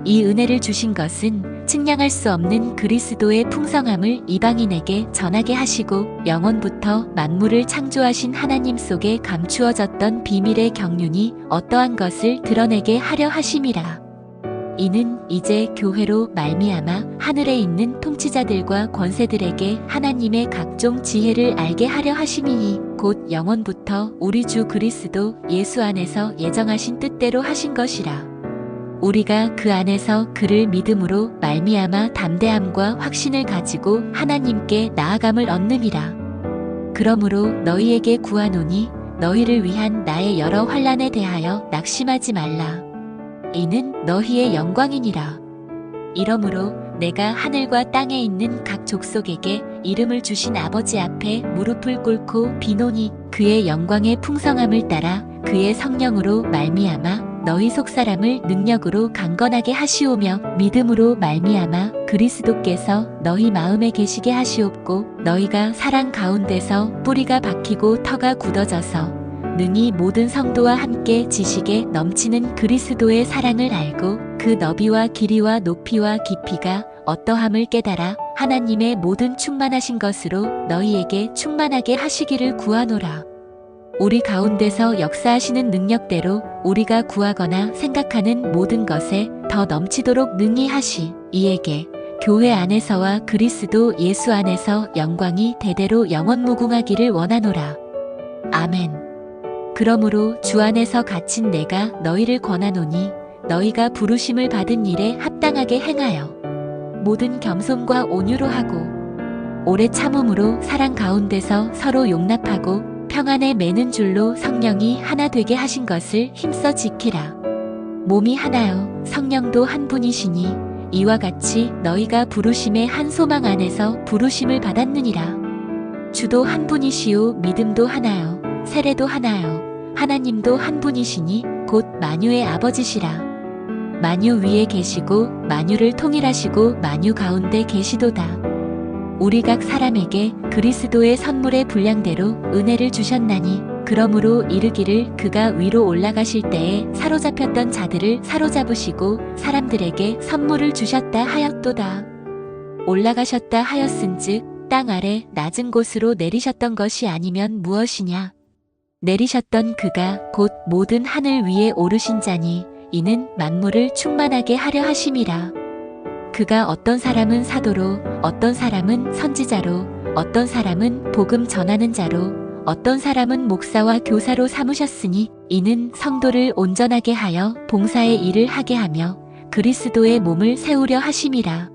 이 은혜를 주신 것은 측량할 수 없는 그리스도의 풍성함을 이방인에게 전하게 하시고 영원부터 만물을 창조하신 하나님 속에 감추어졌던 비밀의 경륜이 어떠한 것을 드러내게 하려 하심이라. 이는 이제 교회로 말미암아 하늘에 있는 통치자들과 권세들에게 하나님의 각종 지혜를 알게 하려 하심이니 곧 영원부터 우리 주 그리스도 예수 안에서 예정하신 뜻대로 하신 것이라. 우리가 그 안에서 그를 믿음으로 말미암아 담대함과 확신을 가지고 하나님께 나아감을 얻느니라. 그러므로 너희에게 구하노니 너희를 위한 나의 여러 환난에 대하여 낙심하지 말라. 이는 너희의 영광이니라. 이러므로 내가 하늘과 땅에 있는 각 족속에게 이름을 주신 아버지 앞에 무릎을 꿇고 비노니 그의 영광의 풍성함을 따라 그의 성령으로 말미암아 너희 속사람을 능력으로 강건하게 하시오며 믿음으로 말미암아 그리스도께서 너희 마음에 계시게 하시옵고 너희가 사랑 가운데서 뿌리가 박히고 터가 굳어져서 능히 모든 성도와 함께 지식에 넘치는 그리스도의 사랑을 알고 그 너비와 길이와 높이와 깊이가 어떠함을 깨달아 하나님의 모든 충만하신 것으로 너희에게 충만하게 하시기를 구하노라. 우리 가운데서 역사하시는 능력대로 우리가 구하거나 생각하는 모든 것에 더 넘치도록 능히 하시 이에게 교회 안에서와 그리스도 예수 안에서 영광이 대대로 영원무궁하기를 원하노라. 아멘. 그러므로 주 안에서 갇힌 내가 너희를 권하노니 너희가 부르심을 받은 일에 합당하게 행하여 모든 겸손과 온유로 하고 오래 참음으로 사랑 가운데서 서로 용납하고 평안에 매는 줄로 성령이 하나 되게 하신 것을 힘써 지키라. 몸이 하나요 성령도 한 분이시니 이와 같이 너희가 부르심의 한 소망 안에서 부르심을 받았느니라. 주도 한 분이시요 믿음도 하나요 세례도 하나요 하나님도 한 분이시니 곧 만유의 아버지시라. 만유 위에 계시고 만유를 통일하시고 만유 가운데 계시도다. 우리 각 사람에게 그리스도의 선물의 분량대로 은혜를 주셨나니 그러므로 이르기를 그가 위로 올라가실 때에 사로잡혔던 자들을 사로잡으시고 사람들에게 선물을 주셨다 하였도다. 올라가셨다 하였은즉 땅 아래 낮은 곳으로 내리셨던 것이 아니면 무엇이냐. 내리셨던 그가 곧 모든 하늘 위에 오르신 자니 이는 만물을 충만하게 하려 하심이라. 그가 어떤 사람은 사도로 어떤 사람은 선지자로 어떤 사람은 복음 전하는 자로 어떤 사람은 목사와 교사로 삼으셨으니 이는 성도를 온전하게 하여 봉사의 일을 하게 하며 그리스도의 몸을 세우려 하심이라.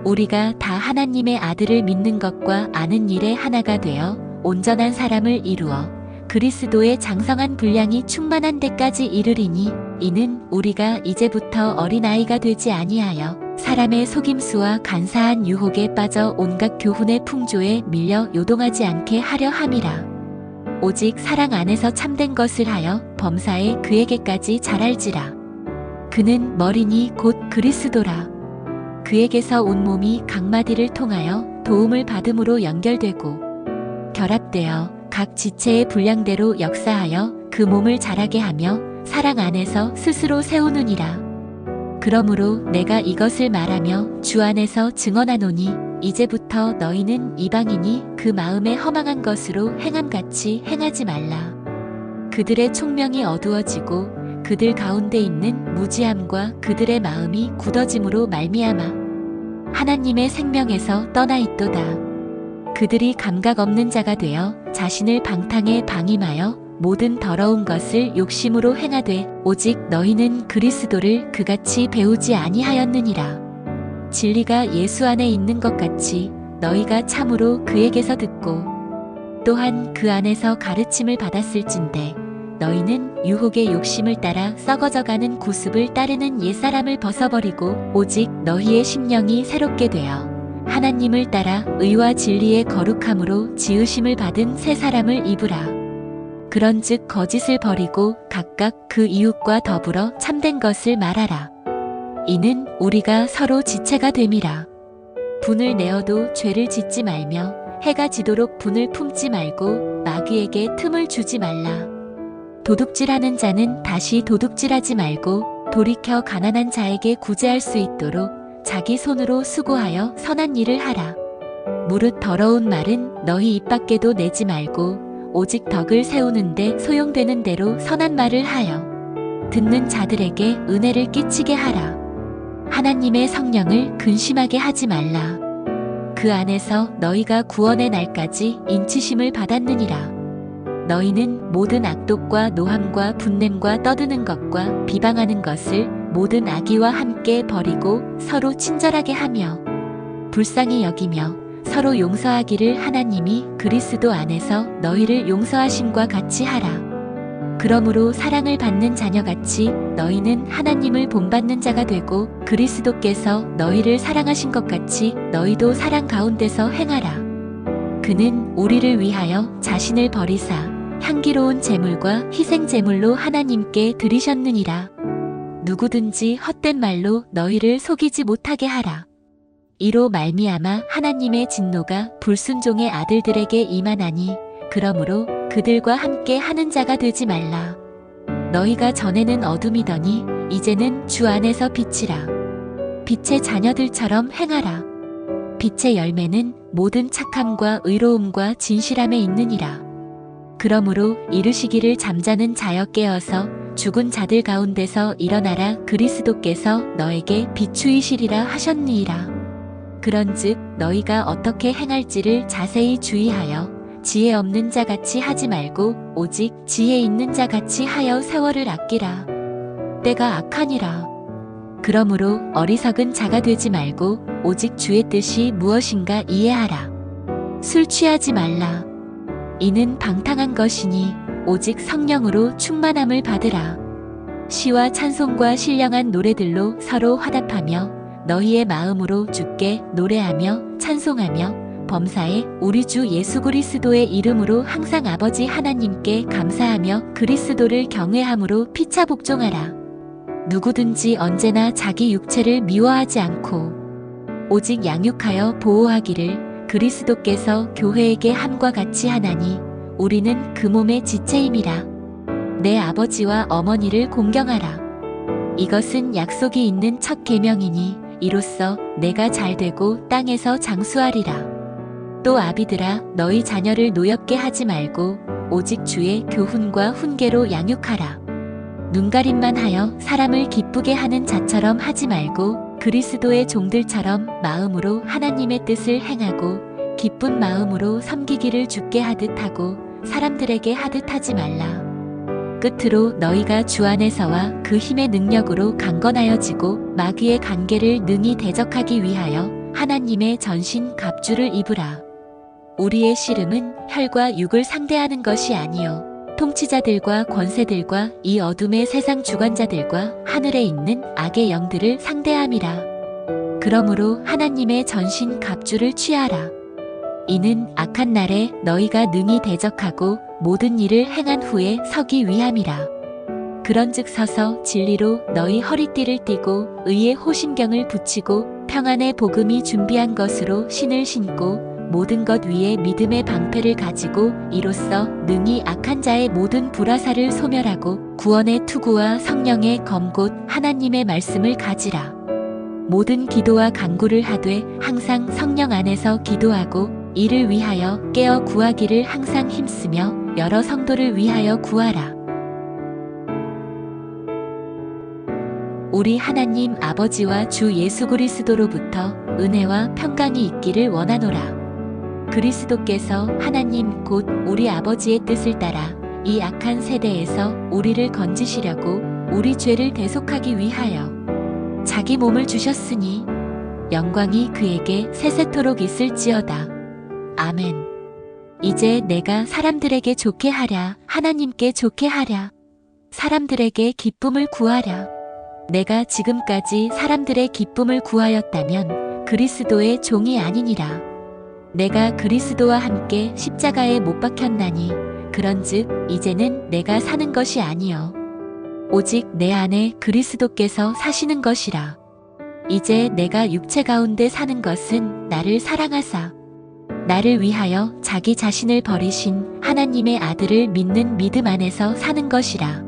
우리가 다 하나님의 아들을 믿는 것과 아는 일에 하나가 되어 온전한 사람을 이루어 그리스도의 장성한 분량이 충만한 데까지 이르리니 이는 우리가 이제부터 어린아이가 되지 아니하여 사람의 속임수와 간사한 유혹에 빠져 온갖 교훈의 풍조에 밀려 요동하지 않게 하려 함이라. 오직 사랑 안에서 참된 것을 하여 범사에 그에게까지 자랄지라. 그는 머리니 곧 그리스도라. 그에게서 온 몸이 각 마디를 통하여 도움을 받음으로 연결되고 결합되어 각 지체의 분량대로 역사하여 그 몸을 자라게 하며 사랑 안에서 스스로 세우느니라. 그러므로 내가 이것을 말하며 주 안에서 증언하노니 이제부터 너희는 이방인이 그 마음에 허망한 것으로 행함같이 행하지 말라. 그들의 총명이 어두워지고 그들 가운데 있는 무지함과 그들의 마음이 굳어짐으로 말미암아 하나님의 생명에서 떠나 있도다. 그들이 감각 없는 자가 되어 자신을 방탕에 방임하여 모든 더러운 것을 욕심으로 행하되 오직 너희는 그리스도를 그같이 배우지 아니하였느니라. 진리가 예수 안에 있는 것 같이 너희가 참으로 그에게서 듣고 또한 그 안에서 가르침을 받았을진대 너희는 유혹의 욕심을 따라 썩어져가는 구습을 따르는 옛사람을 벗어버리고 오직 너희의 심령이 새롭게 되어 하나님을 따라 의와 진리의 거룩함으로 지으심을 받은 새 사람을 입으라. 그런즉 거짓을 버리고 각각 그 이웃과 더불어 참된 것을 말하라. 이는 우리가 서로 지체가 됨이라. 분을 내어도 죄를 짓지 말며 해가 지도록 분을 품지 말고 마귀에게 틈을 주지 말라. 도둑질하는 자는 다시 도둑질하지 말고 돌이켜 가난한 자에게 구제할 수 있도록 자기 손으로 수고하여 선한 일을 하라. 무릇 더러운 말은 너희 입 밖에도 내지 말고 오직 덕을 세우는데 소용되는 대로 선한 말을 하여 듣는 자들에게 은혜를 끼치게 하라. 하나님의 성령을 근심하게 하지 말라. 그 안에서 너희가 구원의 날까지 인치심을 받았느니라. 너희는 모든 악독과 노함과 분냄과 떠드는 것과 비방하는 것을 모든 악의와 함께 버리고 서로 친절하게 하며 불쌍히 여기며 서로 용서하기를 하나님이 그리스도 안에서 너희를 용서하심과 같이 하라. 그러므로 사랑을 받는 자녀같이 너희는 하나님을 본받는 자가 되고 그리스도께서 너희를 사랑하신 것 같이 너희도 사랑 가운데서 행하라. 그는 우리를 위하여 자신을 버리사 향기로운 제물과 희생 제물로 하나님께 드리셨느니라. 누구든지 헛된 말로 너희를 속이지 못하게 하라. 이로 말미암아 하나님의 진노가 불순종의 아들들에게 임하나니 그러므로 그들과 함께 하는 자가 되지 말라. 너희가 전에는 어둠이더니 이제는 주 안에서 빛이라. 빛의 자녀들처럼 행하라. 빛의 열매는 모든 착함과 의로움과 진실함에 있느니라. 그러므로 이르시기를 잠자는 자여 깨어서 죽은 자들 가운데서 일어나라. 그리스도께서 너에게 비추이시리라 하셨니이라. 그런즉 너희가 어떻게 행할지를 자세히 주의하여 지혜 없는 자같이 하지 말고 오직 지혜 있는 자같이 하여 세월을 아끼라. 때가 악하니라. 그러므로 어리석은 자가 되지 말고 오직 주의 뜻이 무엇인가 이해하라. 술 취하지 말라. 이는 방탕한 것이니 오직 성령으로 충만함을 받으라. 시와 찬송과 신령한 노래들로 서로 화답하며 너희의 마음으로 주께 노래하며 찬송하며 범사에 우리 주 예수 그리스도의 이름으로 항상 아버지 하나님께 감사하며 그리스도를 경외함으로 피차 복종하라. 누구든지 언제나 자기 육체를 미워하지 않고 오직 양육하여 보호하기를 그리스도께서 교회에게 함과 같이 하나니 우리는 그 몸의 지체임이라. 내 아버지와 어머니를 공경하라. 이것은 약속이 있는 첫 계명이니 이로써 내가 잘되고 땅에서 장수하리라. 또 아비들아 너희 자녀를 노엽게 하지 말고 오직 주의 교훈과 훈계로 양육하라. 눈가림만 하여 사람을 기쁘게 하는 자처럼 하지 말고 그리스도의 종들처럼 마음으로 하나님의 뜻을 행하고 기쁜 마음으로 섬기기를 주께 하듯 하고 사람들에게 하듯 하지 말라. 끝으로 너희가 주 안에서와 그 힘의 능력으로 강건하여지고 마귀의 관계를 능히 대적하기 위하여 하나님의 전신 갑주를 입으라. 우리의 씨름은 혈과 육을 상대하는 것이 아니요 통치자들과 권세들과 이 어둠의 세상 주관자들과 하늘에 있는 악의 영들을 상대함이라. 그러므로 하나님의 전신 갑주를 취하라. 이는 악한 날에 너희가 능히 대적하고 모든 일을 행한 후에 서기 위함이라. 그런즉 서서 진리로 너희 허리띠를 띠고 의의 호심경을 붙이고 평안의 복음이 준비한 것으로 신을 신고 모든 것 위에 믿음의 방패를 가지고 이로써 능히 악한 자의 모든 불화살을 소멸하고 구원의 투구와 성령의 검 곧 하나님의 말씀을 가지라. 모든 기도와 간구를 하되 항상 성령 안에서 기도하고 이를 위하여 깨어 구하기를 항상 힘쓰며 여러 성도를 위하여 구하라. 우리 하나님 아버지와 주 예수 그리스도로부터 은혜와 평강이 있기를 원하노라. 그리스도께서 하나님 곧 우리 아버지의 뜻을 따라 이 악한 세대에서 우리를 건지시려고 우리 죄를 대속하기 위하여 자기 몸을 주셨으니 영광이 그에게 세세토록 있을지어다. 아멘. 이제 내가 사람들에게 좋게 하랴, 하나님께 좋게 하랴, 사람들에게 기쁨을 구하랴. 내가 지금까지 사람들의 기쁨을 구하였다면 그리스도의 종이 아니니라. 내가 그리스도와 함께 십자가에 못 박혔나니 그런즉 이제는 내가 사는 것이 아니요 오직 내 안에 그리스도께서 사시는 것이라. 이제 내가 육체 가운데 사는 것은 나를 사랑하사 나를 위하여 자기 자신을 버리신 하나님의 아들을 믿는 믿음 안에서 사는 것이라.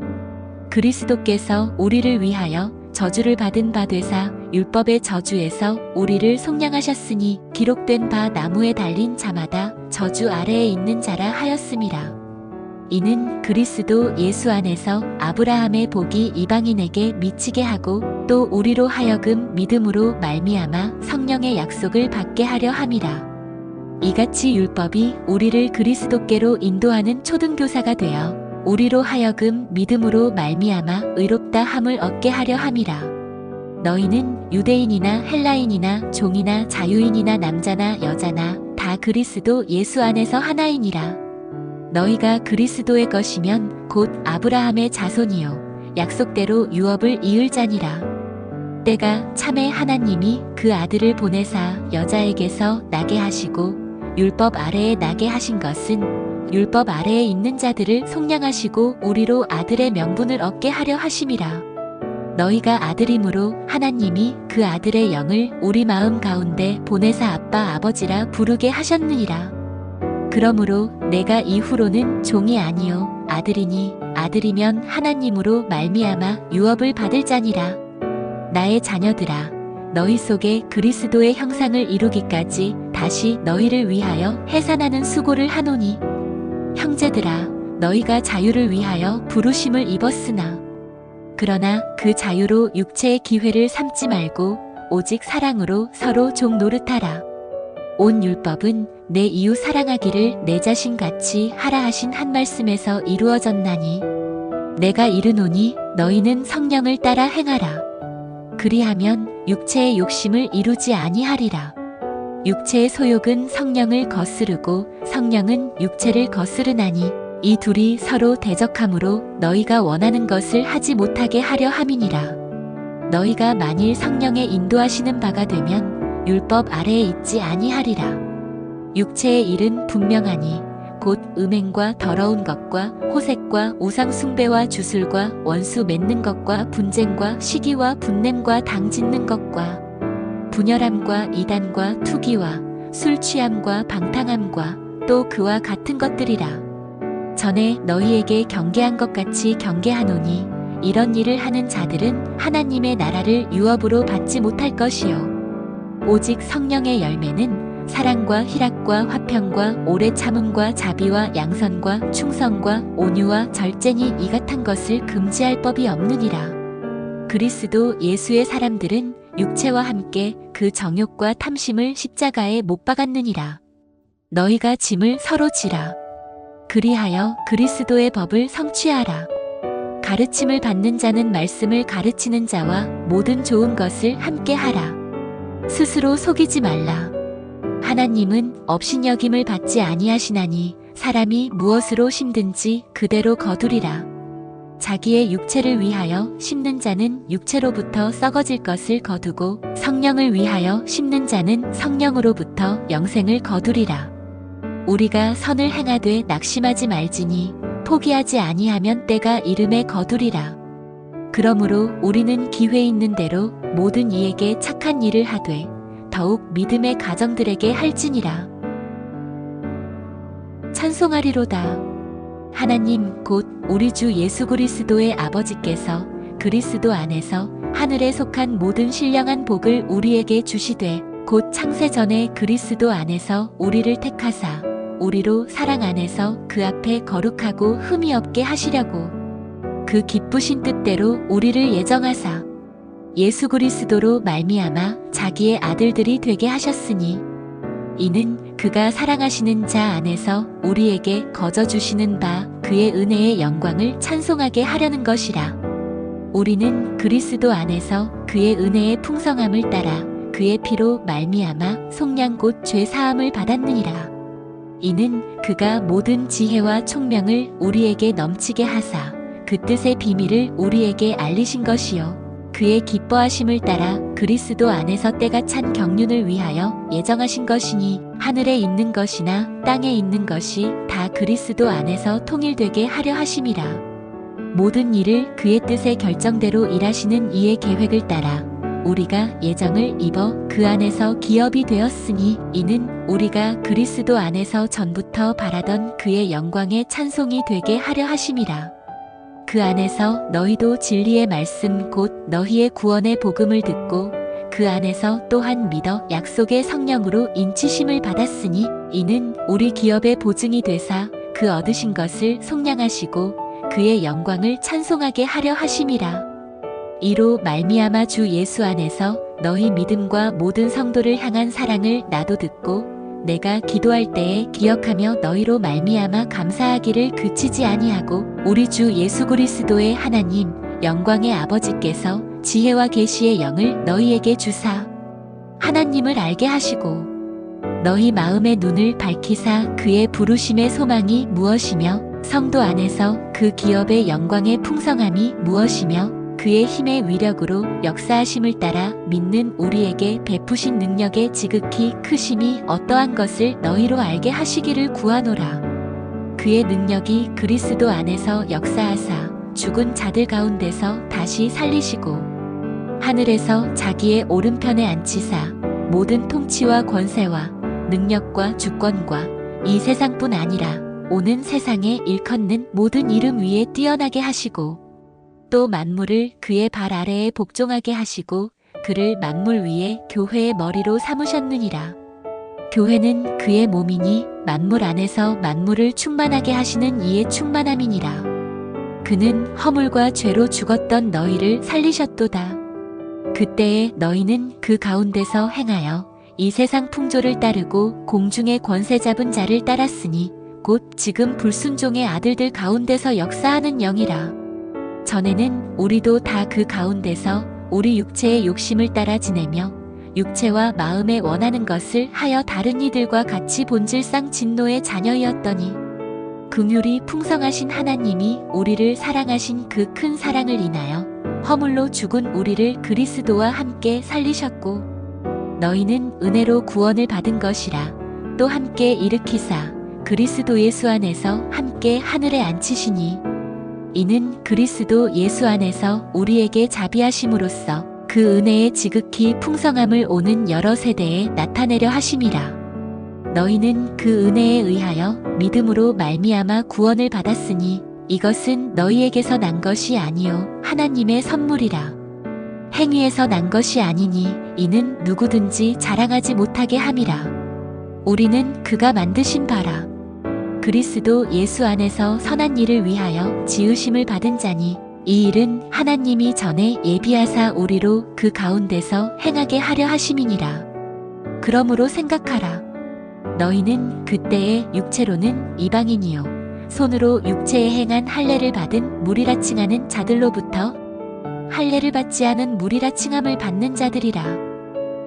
그리스도께서 우리를 위하여 저주를 받은 바 되사 율법의 저주에서 우리를 속량하셨으니 기록된 바 나무에 달린 자마다 저주 아래에 있는 자라 하였음이라. 이는 그리스도 예수 안에서 아브라함의 복이 이방인에게 미치게 하고 또 우리로 하여금 믿음으로 말미암아 성령의 약속을 받게 하려 함이라. 이같이 율법이 우리를 그리스도께로 인도하는 초등교사가 되어 우리로 하여금 믿음으로 말미암아 의롭다 함을 얻게 하려 함이라. 너희는 유대인이나 헬라인이나 종이나 자유인이나 남자나 여자나 다 그리스도 예수 안에서 하나이니라. 너희가 그리스도의 것이면 곧 아브라함의 자손이요 약속대로 유업을 이을 자니라. 때가 참에 하나님이 그 아들을 보내사 여자에게서 나게 하시고 율법 아래에 나게 하신 것은 율법 아래에 있는 자들을 속량하시고 우리로 아들의 명분을 얻게 하려 하심이라. 너희가 아들임으로 하나님이 그 아들의 영을 우리 마음 가운데 보내사 아빠 아버지라 부르게 하셨느니라. 그러므로 내가 이후로는 종이 아니요 아들이니 아들이면 하나님으로 말미암아 유업을 받을 자니라. 나의 자녀들아 너희 속에 그리스도의 형상을 이루기까지 다시 너희를 위하여 해산하는 수고를 하노니 형제들아 너희가 자유를 위하여 부르심을 입었으나 그러나 그 자유로 육체의 기회를 삼지 말고 오직 사랑으로 서로 종 노릇하라. 온 율법은 내 이웃 사랑하기를 내 자신같이 하라 하신 한 말씀에서 이루어졌나니 내가 이르노니 너희는 성령을 따라 행하라. 그리하면 육체의 욕심을 이루지 아니하리라. 육체의 소욕은 성령을 거스르고 성령은 육체를 거스르나니 이 둘이 서로 대적하므로 너희가 원하는 것을 하지 못하게 하려 함이니라. 너희가 만일 성령의 인도하시는 바가 되면 율법 아래에 있지 아니하리라. 육체의 일은 분명하니 곧 음행과 더러운 것과 호색과 우상 숭배와 주술과 원수 맺는 것과 분쟁과 시기와 분냄과 당 짓는 것과 분열함과 이단과 투기와 술 취함과 방탕함과 또 그와 같은 것들이라. 전에 너희에게 경계한 것 같이 경계하노니 이런 일을 하는 자들은 하나님의 나라를 유업으로 받지 못할 것이요 오직 성령의 열매는 사랑과 희락과 화평과 오래 참음과 자비와 양선과 충성과 온유와 절제니 이 같은 것을 금지할 법이 없느니라. 그리스도 예수의 사람들은 육체와 함께 그 정욕과 탐심을 십자가에 못 박았느니라. 너희가 짐을 서로 지라. 그리하여 그리스도의 법을 성취하라. 가르침을 받는 자는 말씀을 가르치는 자와 모든 좋은 것을 함께 하라. 스스로 속이지 말라. 하나님은 업신여김을 받지 아니하시나니 사람이 무엇으로 심든지 그대로 거두리라. 자기의 육체를 위하여 심는 자는 육체로부터 썩어질 것을 거두고 성령을 위하여 심는 자는 성령으로부터 영생을 거두리라. 우리가 선을 행하되 낙심하지 말지니 포기하지 아니하면 때가 이름에 거두리라. 그러므로 우리는 기회 있는 대로 모든 이에게 착한 일을 하되 더욱 믿음의 가정들에게 할지니라. 찬송하리로다. 하나님 곧 우리 주 예수 그리스도의 아버지께서 그리스도 안에서 하늘에 속한 모든 신령한 복을 우리에게 주시되 곧 창세 전에 그리스도 안에서 우리를 택하사 우리로 사랑 안에서 그 앞에 거룩하고 흠이 없게 하시려고 그 기쁘신 뜻대로 우리를 예정하사 예수 그리스도로 말미암아 자기의 아들들이 되게 하셨으니 이는 그가 사랑하시는 자 안에서 우리에게 거저 주시는 바 그의 은혜의 영광을 찬송하게 하려는 것이라. 우리는 그리스도 안에서 그의 은혜의 풍성함을 따라 그의 피로 말미암아 속량 곧 죄 사함을 받았느니라. 이는 그가 모든 지혜와 총명을 우리에게 넘치게 하사 그 뜻의 비밀을 우리에게 알리신 것이요 그의 기뻐하심을 따라 그리스도 안에서 때가 찬 경륜을 위하여 예정하신 것이니 하늘에 있는 것이나 땅에 있는 것이 다 그리스도 안에서 통일되게 하려 하심이라. 모든 일을 그의 뜻의 결정대로 일하시는 이의 계획을 따라 우리가 예정을 입어 그 안에서 기업이 되었으니 이는 우리가 그리스도 안에서 전부터 바라던 그의 영광의 찬송이 되게 하려 하심이라. 그 안에서 너희도 진리의 말씀 곧 너희의 구원의 복음을 듣고 그 안에서 또한 믿어 약속의 성령으로 인치심을 받았으니 이는 우리 기업의 보증이 되사 그 얻으신 것을 속량하시고 그의 영광을 찬송하게 하려 하심이라. 이로 말미암아 주 예수 안에서 너희 믿음과 모든 성도를 향한 사랑을 나도 듣고 내가 기도할 때에 기억하며 너희로 말미암아 감사하기를 그치지 아니하고 우리 주 예수 그리스도의 하나님 영광의 아버지께서 지혜와 계시의 영을 너희에게 주사 하나님을 알게 하시고 너희 마음의 눈을 밝히사 그의 부르심의 소망이 무엇이며 성도 안에서 그 기업의 영광의 풍성함이 무엇이며 그의 힘의 위력으로 역사하심을 따라 믿는 우리에게 베푸신 능력의 지극히 크심이 어떠한 것을 너희로 알게 하시기를 구하노라. 그의 능력이 그리스도 안에서 역사하사 죽은 자들 가운데서 다시 살리시고 하늘에서 자기의 오른편에 앉히사 모든 통치와 권세와 능력과 주권과 이 세상뿐 아니라 오는 세상에 일컫는 모든 이름 위에 뛰어나게 하시고 또 만물을 그의 발 아래에 복종하게 하시고 그를 만물 위에 교회의 머리로 삼으셨느니라. 교회는 그의 몸이니 만물 안에서 만물을 충만하게 하시는 이의 충만함이니라. 그는 허물과 죄로 죽었던 너희를 살리셨도다. 그때에 너희는 그 가운데서 행하여 이 세상 풍조를 따르고 공중의 권세 잡은 자를 따랐으니 곧 지금 불순종의 아들들 가운데서 역사하는 영이라. 전에는 우리도 다 그 가운데서 우리 육체의 욕심을 따라 지내며 육체와 마음에 원하는 것을 하여 다른 이들과 같이 본질상 진노의 자녀이었더니 긍휼이 풍성하신 하나님이 우리를 사랑하신 그 큰 사랑을 인하여 허물로 죽은 우리를 그리스도와 함께 살리셨고 너희는 은혜로 구원을 받은 것이라. 또 함께 일으키사 그리스도 예수 안에서 함께 하늘에 앉히시니 이는 그리스도 예수 안에서 우리에게 자비하심으로써 그 은혜의 지극히 풍성함을 오는 여러 세대에 나타내려 하심이라. 너희는 그 은혜에 의하여 믿음으로 말미암아 구원을 받았으니 이것은 너희에게서 난 것이 아니요 하나님의 선물이라. 행위에서 난 것이 아니니 이는 누구든지 자랑하지 못하게 함이라. 우리는 그가 만드신 바라. 그리스도 예수 안에서 선한 일을 위하여 지으심을 받은 자니 이 일은 하나님이 전에 예비하사 우리로 그 가운데서 행하게 하려 하심이니라. 그러므로 생각하라. 너희는 그때의 육체로는 이방인이요 손으로 육체에 행한 할례를 받은 무리라 칭하는 자들로부터 할례를 받지 않은 무리라 칭함을 받는 자들이라.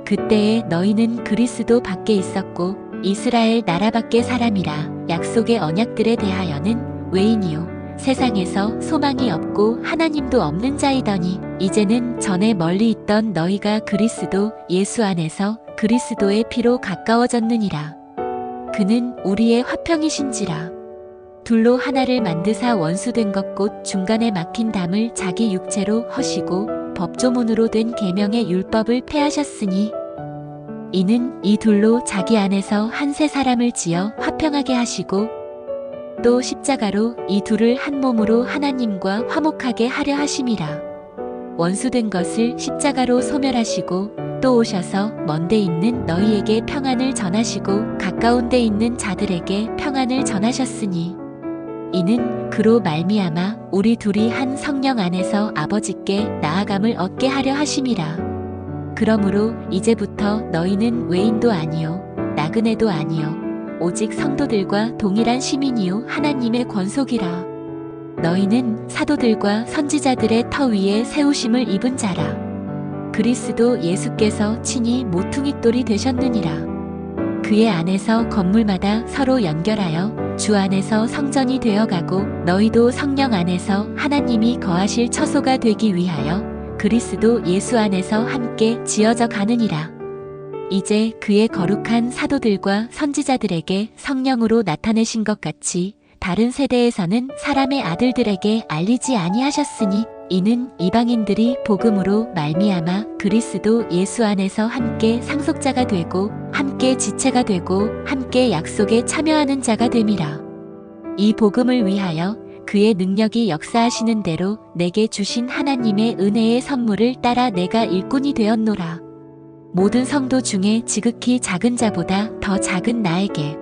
그때에 너희는 그리스도 밖에 있었고 이스라엘 나라 밖의 사람이라. 약속의 언약들에 대하여는 외인이요 세상에서 소망이 없고 하나님도 없는 자이더니 이제는 전에 멀리 있던 너희가 그리스도 예수 안에서 그리스도의 피로 가까워졌느니라. 그는 우리의 화평이신지라. 둘로 하나를 만드사 원수된 것 곧 중간에 막힌 담을 자기 육체로 허시고 법조문으로 된 계명의 율법을 폐하셨으니 이는 이 둘로 자기 안에서 한 새 사람을 지어 화평하게 하시고 또 십자가로 이 둘을 한 몸으로 하나님과 화목하게 하려 하심이라. 원수된 것을 십자가로 소멸하시고 또 오셔서 먼데 있는 너희에게 평안을 전하시고 가까운 데 있는 자들에게 평안을 전하셨으니 이는 그로 말미암아 우리 둘이 한 성령 안에서 아버지께 나아감을 얻게 하려 하심이라. 그러므로 이제부터 너희는 외인도 아니요 나그네도 아니요 오직 성도들과 동일한 시민이요 하나님의 권속이라. 너희는 사도들과 선지자들의 터 위에 세우심을 입은 자라. 그리스도 예수께서 친히 모퉁이돌이 되셨느니라. 그의 안에서 건물마다 서로 연결하여 주 안에서 성전이 되어가고 너희도 성령 안에서 하나님이 거하실 처소가 되기 위하여 그리스도 예수 안에서 함께 지어져 가느니라. 이제 그의 거룩한 사도들과 선지자들에게 성령으로 나타내신 것 같이 다른 세대에서는 사람의 아들들에게 알리지 아니하셨으니 이는 이방인들이 복음으로 말미암아 그리스도 예수 안에서 함께 상속자가 되고 함께 지체가 되고 함께 약속에 참여하는 자가 됨이라. 이 복음을 위하여 그의 능력이 역사하시는 대로 내게 주신 하나님의 은혜의 선물을 따라 내가 일꾼이 되었노라. 모든 성도 중에 지극히 작은 자보다 더 작은 나에게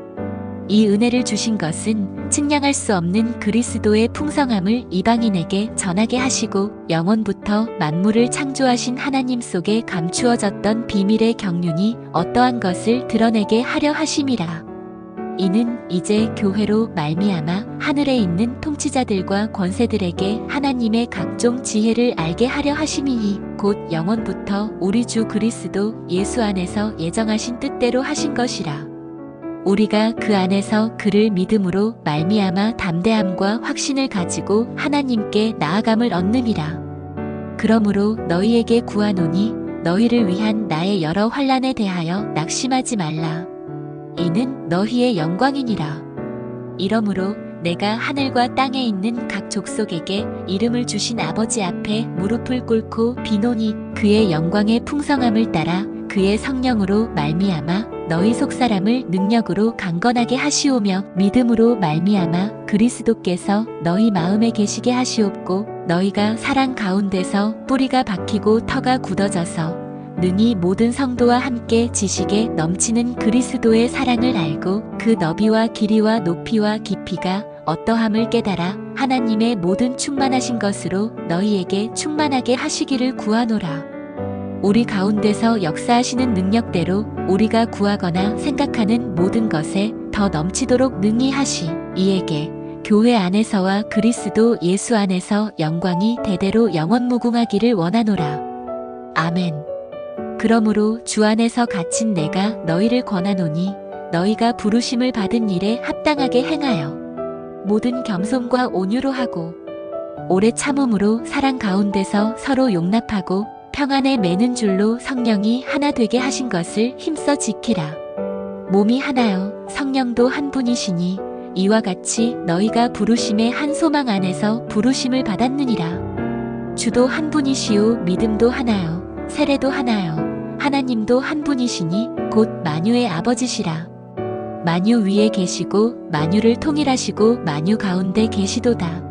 이 은혜를 주신 것은 측량할 수 없는 그리스도의 풍성함을 이방인에게 전하게 하시고 영원부터 만물을 창조하신 하나님 속에 감추어졌던 비밀의 경륜이 어떠한 것을 드러내게 하려 하심이라. 이는 이제 교회로 말미암아 하늘에 있는 통치자들과 권세들에게 하나님의 각종 지혜를 알게 하려 하심이니 곧 영원부터 우리 주 그리스도 예수 안에서 예정하신 뜻대로 하신 것이라. 우리가 그 안에서 그를 믿음으로 말미암아 담대함과 확신을 가지고 하나님께 나아감을 얻느니라. 그러므로 너희에게 구하노니 너희를 위한 나의 여러 환난에 대하여 낙심하지 말라. 이는 너희의 영광이니라. 이러므로 내가 하늘과 땅에 있는 각 족속에게 이름을 주신 아버지 앞에 무릎을 꿇고 비노니 그의 영광의 풍성함을 따라 그의 성령으로 말미암아 너희 속사람을 능력으로 강건하게 하시오며 믿음으로 말미암아 그리스도께서 너희 마음에 계시게 하시옵고 너희가 사랑 가운데서 뿌리가 박히고 터가 굳어져서 능히 모든 성도와 함께 지식에 넘치는 그리스도의 사랑을 알고 그 너비와 길이와 높이와 깊이가 어떠함을 깨달아 하나님의 모든 충만하신 것으로 너희에게 충만하게 하시기를 구하노라. 우리 가운데서 역사하시는 능력대로 우리가 구하거나 생각하는 모든 것에 더 넘치도록 능히 하시 이에게 교회 안에서와 그리스도 예수 안에서 영광이 대대로 영원무궁하기를 원하노라. 아멘. 그러므로 주 안에서 갇힌 내가 너희를 권하노니 너희가 부르심을 받은 일에 합당하게 행하여 모든 겸손과 온유로 하고 오래 참음으로 사랑 가운데서 서로 용납하고 평안에 매는 줄로 성령이 하나 되게 하신 것을 힘써 지키라. 몸이 하나요 성령도 한 분이시니 이와 같이 너희가 부르심의 한 소망 안에서 부르심을 받았느니라. 주도 한 분이시요 믿음도 하나요 세례도 하나요 하나님도 한 분이시니 곧 만유의 아버지시라. 만유 위에 계시고 만유를 통일하시고 만유 가운데 계시도다.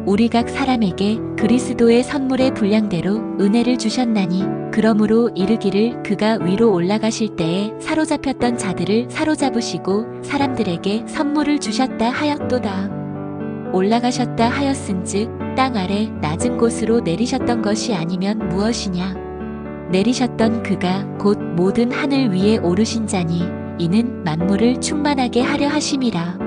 우리 각 사람에게 그리스도의 선물의 분량대로 은혜를 주셨나니 그러므로 이르기를 그가 위로 올라가실 때에 사로잡혔던 자들을 사로잡으시고 사람들에게 선물을 주셨다 하였도다. 올라가셨다 하였은즉 땅 아래 낮은 곳으로 내리셨던 것이 아니면 무엇이냐. 내리셨던 그가 곧 모든 하늘 위에 오르신 자니 이는 만물을 충만하게 하려 하심이라.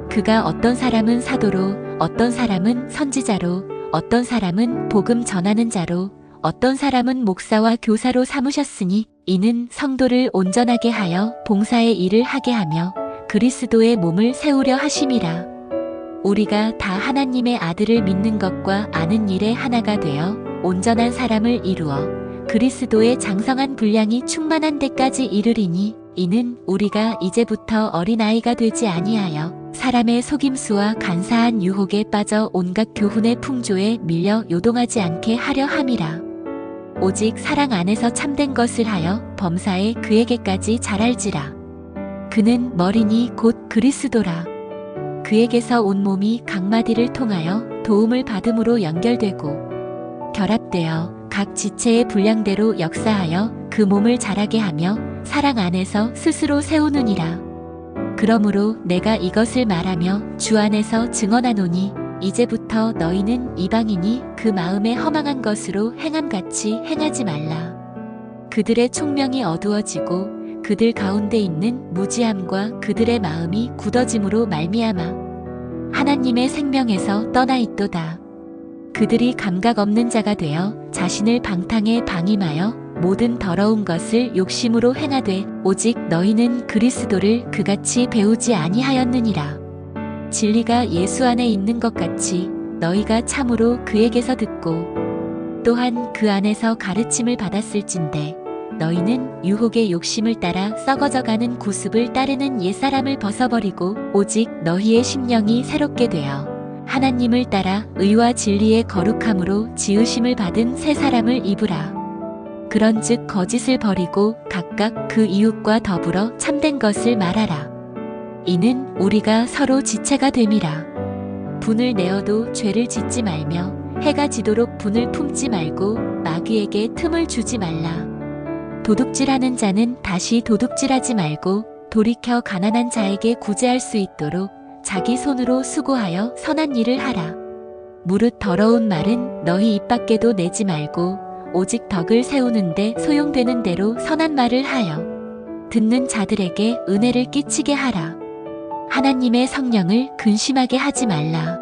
그가 어떤 사람은 사도로 어떤 사람은 선지자로 어떤 사람은 복음 전하는 자로 어떤 사람은 목사와 교사로 삼으셨으니 이는 성도를 온전하게 하여 봉사의 일을 하게 하며 그리스도의 몸을 세우려 하심이라. 우리가 다 하나님의 아들을 믿는 것과 아는 일에 하나가 되어 온전한 사람을 이루어 그리스도의 장성한 분량이 충만한 데까지 이르리니 이는 우리가 이제부터 어린아이가 되지 아니하여 사람의 속임수와 간사한 유혹에 빠져 온갖 교훈의 풍조에 밀려 요동하지 않게 하려 함이라. 오직 사랑 안에서 참된 것을 하여 범사에 그에게까지 잘할지라. 그는 머리니 곧 그리스도라. 그에게서 온 몸이 각 마디를 통하여 도움을 받음으로 연결되고 결합되어 각 지체의 분량대로 역사하여 그 몸을 자라게 하며 사랑 안에서 스스로 세우느니라. 그러므로 내가 이것을 말하며 주 안에서 증언하노니 이제부터 너희는 이방인이 그 마음에 허망한 것으로 행함같이 행하지 말라. 그들의 총명이 어두워지고 그들 가운데 있는 무지함과 그들의 마음이 굳어짐으로 말미암아 하나님의 생명에서 떠나 있도다. 그들이 감각 없는 자가 되어 자신을 방탕에 방임하여 모든 더러운 것을 욕심으로 행하되 오직 너희는 그리스도를 그같이 배우지 아니하였느니라. 진리가 예수 안에 있는 것 같이 너희가 참으로 그에게서 듣고 또한 그 안에서 가르침을 받았을진대 너희는 유혹의 욕심을 따라 썩어져가는 구습을 따르는 옛사람을 벗어버리고 오직 너희의 심령이 새롭게 되어 하나님을 따라 의와 진리의 거룩함으로 지으심을 받은 새 사람을 입으라. 그런즉 거짓을 버리고 각각 그 이웃과 더불어 참된 것을 말하라. 이는 우리가 서로 지체가 됨이라. 분을 내어도 죄를 짓지 말며 해가 지도록 분을 품지 말고 마귀에게 틈을 주지 말라. 도둑질하는 자는 다시 도둑질하지 말고 돌이켜 가난한 자에게 구제할 수 있도록 자기 손으로 수고하여 선한 일을 하라. 무릇 더러운 말은 너희 입 밖에도 내지 말고 오직 덕을 세우는데 소용되는 대로 선한 말을 하여 듣는 자들에게 은혜를 끼치게 하라. 하나님의 성령을 근심하게 하지 말라.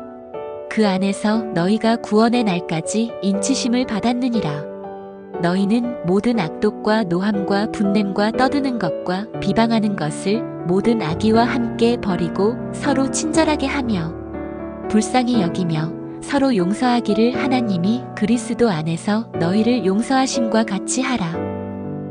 그 안에서 너희가 구원의 날까지 인치심을 받았느니라. 너희는 모든 악독과 노함과 분냄과 떠드는 것과 비방하는 것을 모든 악의와 함께 버리고 서로 친절하게 하며 불쌍히 여기며 서로 용서하기를 하나님이 그리스도 안에서 너희를 용서하심과 같이 하라.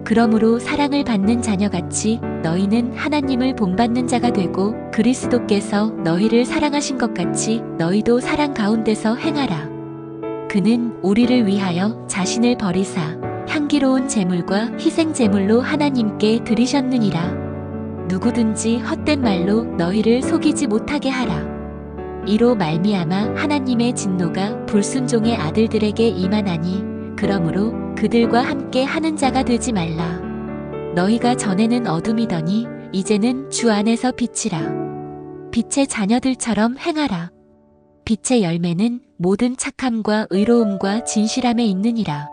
그러므로 사랑을 받는 자녀같이 너희는 하나님을 본받는 자가 되고 그리스도께서 너희를 사랑하신 것 같이 너희도 사랑 가운데서 행하라. 그는 우리를 위하여 자신을 버리사 향기로운 제물과 희생 제물로 하나님께 드리셨느니라. 누구든지 헛된 말로 너희를 속이지 못하게 하라. 이로 말미암아 하나님의 진노가 불순종의 아들들에게 임하나니 그러므로 그들과 함께 하는 자가 되지 말라. 너희가 전에는 어둠이더니 이제는 주 안에서 빛이라. 빛의 자녀들처럼 행하라. 빛의 열매는 모든 착함과 의로움과 진실함에 있느니라.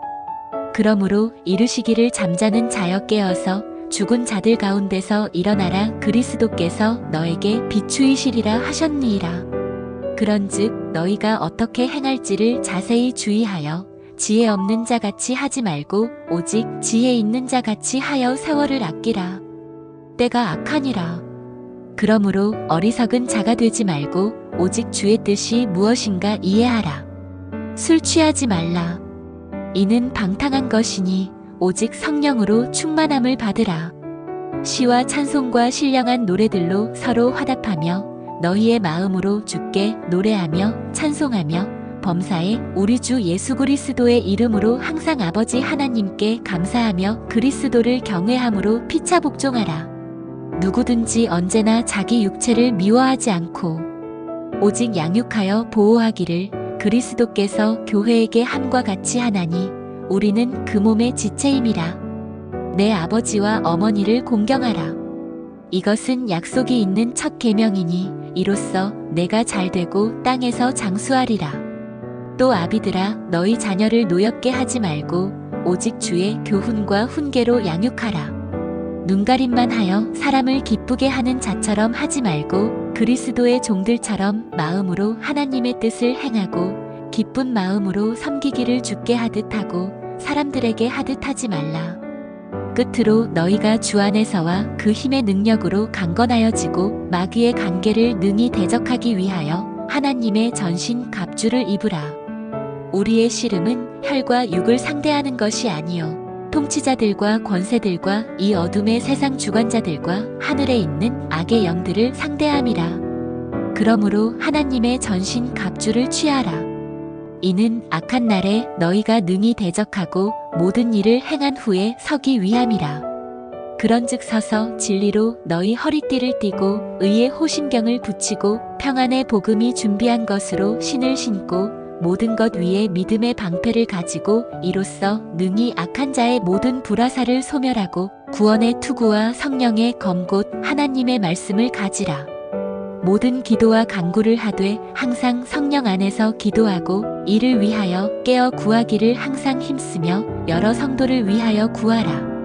그러므로 이르시기를 잠자는 자여 깨어서 죽은 자들 가운데서 일어나라. 그리스도께서 너에게 비추이시리라 하셨니이다. 그런즉 너희가 어떻게 행할지를 자세히 주의하여 지혜 없는 자같이 하지 말고 오직 지혜 있는 자같이 하여 세월을 아끼라. 때가 악하니라. 그러므로 어리석은 자가 되지 말고 오직 주의 뜻이 무엇인가 이해하라. 술 취하지 말라. 이는 방탕한 것이니 오직 성령으로 충만함을 받으라. 시와 찬송과 신령한 노래들로 서로 화답하며 너희의 마음으로 주께 노래하며 찬송하며 범사에 우리 주 예수 그리스도의 이름으로 항상 아버지 하나님께 감사하며 그리스도를 경외함으로 피차 복종하라. 누구든지 언제나 자기 육체를 미워하지 않고 오직 양육하여 보호하기를 그리스도께서 교회에게 함과 같이 하나니 우리는 그 몸의 지체임이라. 내 아버지와 어머니를 공경하라. 이것은 약속이 있는 첫 계명이니 이로써 내가 잘되고 땅에서 장수하리라. 또 아비들아 너희 자녀를 노엽게 하지 말고 오직 주의 교훈과 훈계로 양육하라. 눈가림만 하여 사람을 기쁘게 하는 자처럼 하지 말고 그리스도의 종들처럼 마음으로 하나님의 뜻을 행하고 기쁜 마음으로 섬기기를 주께 하듯 하고 사람들에게 하듯 하지 말라. 끝으로 너희가 주 안에서와 그 힘의 능력으로 강건하여지고 마귀의 관계를 능히 대적하기 위하여 하나님의 전신 갑주를 입으라. 우리의 씨름은 혈과 육을 상대하는 것이 아니요 통치자들과 권세들과 이 어둠의 세상 주관자들과 하늘에 있는 악의 영들을 상대함이라. 그러므로 하나님의 전신 갑주를 취하라. 이는 악한 날에 너희가 능히 대적하고 모든 일을 행한 후에 서기 위함이라. 그런즉 서서 진리로 너희 허리띠를 띠고 의의 호심경을 붙이고 평안의 복음이 준비한 것으로 신을 신고 모든 것 위에 믿음의 방패를 가지고 이로써 능히 악한 자의 모든 불화살을 소멸하고 구원의 투구와 성령의 검 곧 하나님의 말씀을 가지라. 모든 기도와 간구를 하되 항상 성령 안에서 기도하고 이를 위하여 깨어 구하기를 항상 힘쓰며 여러 성도를 위하여 구하라.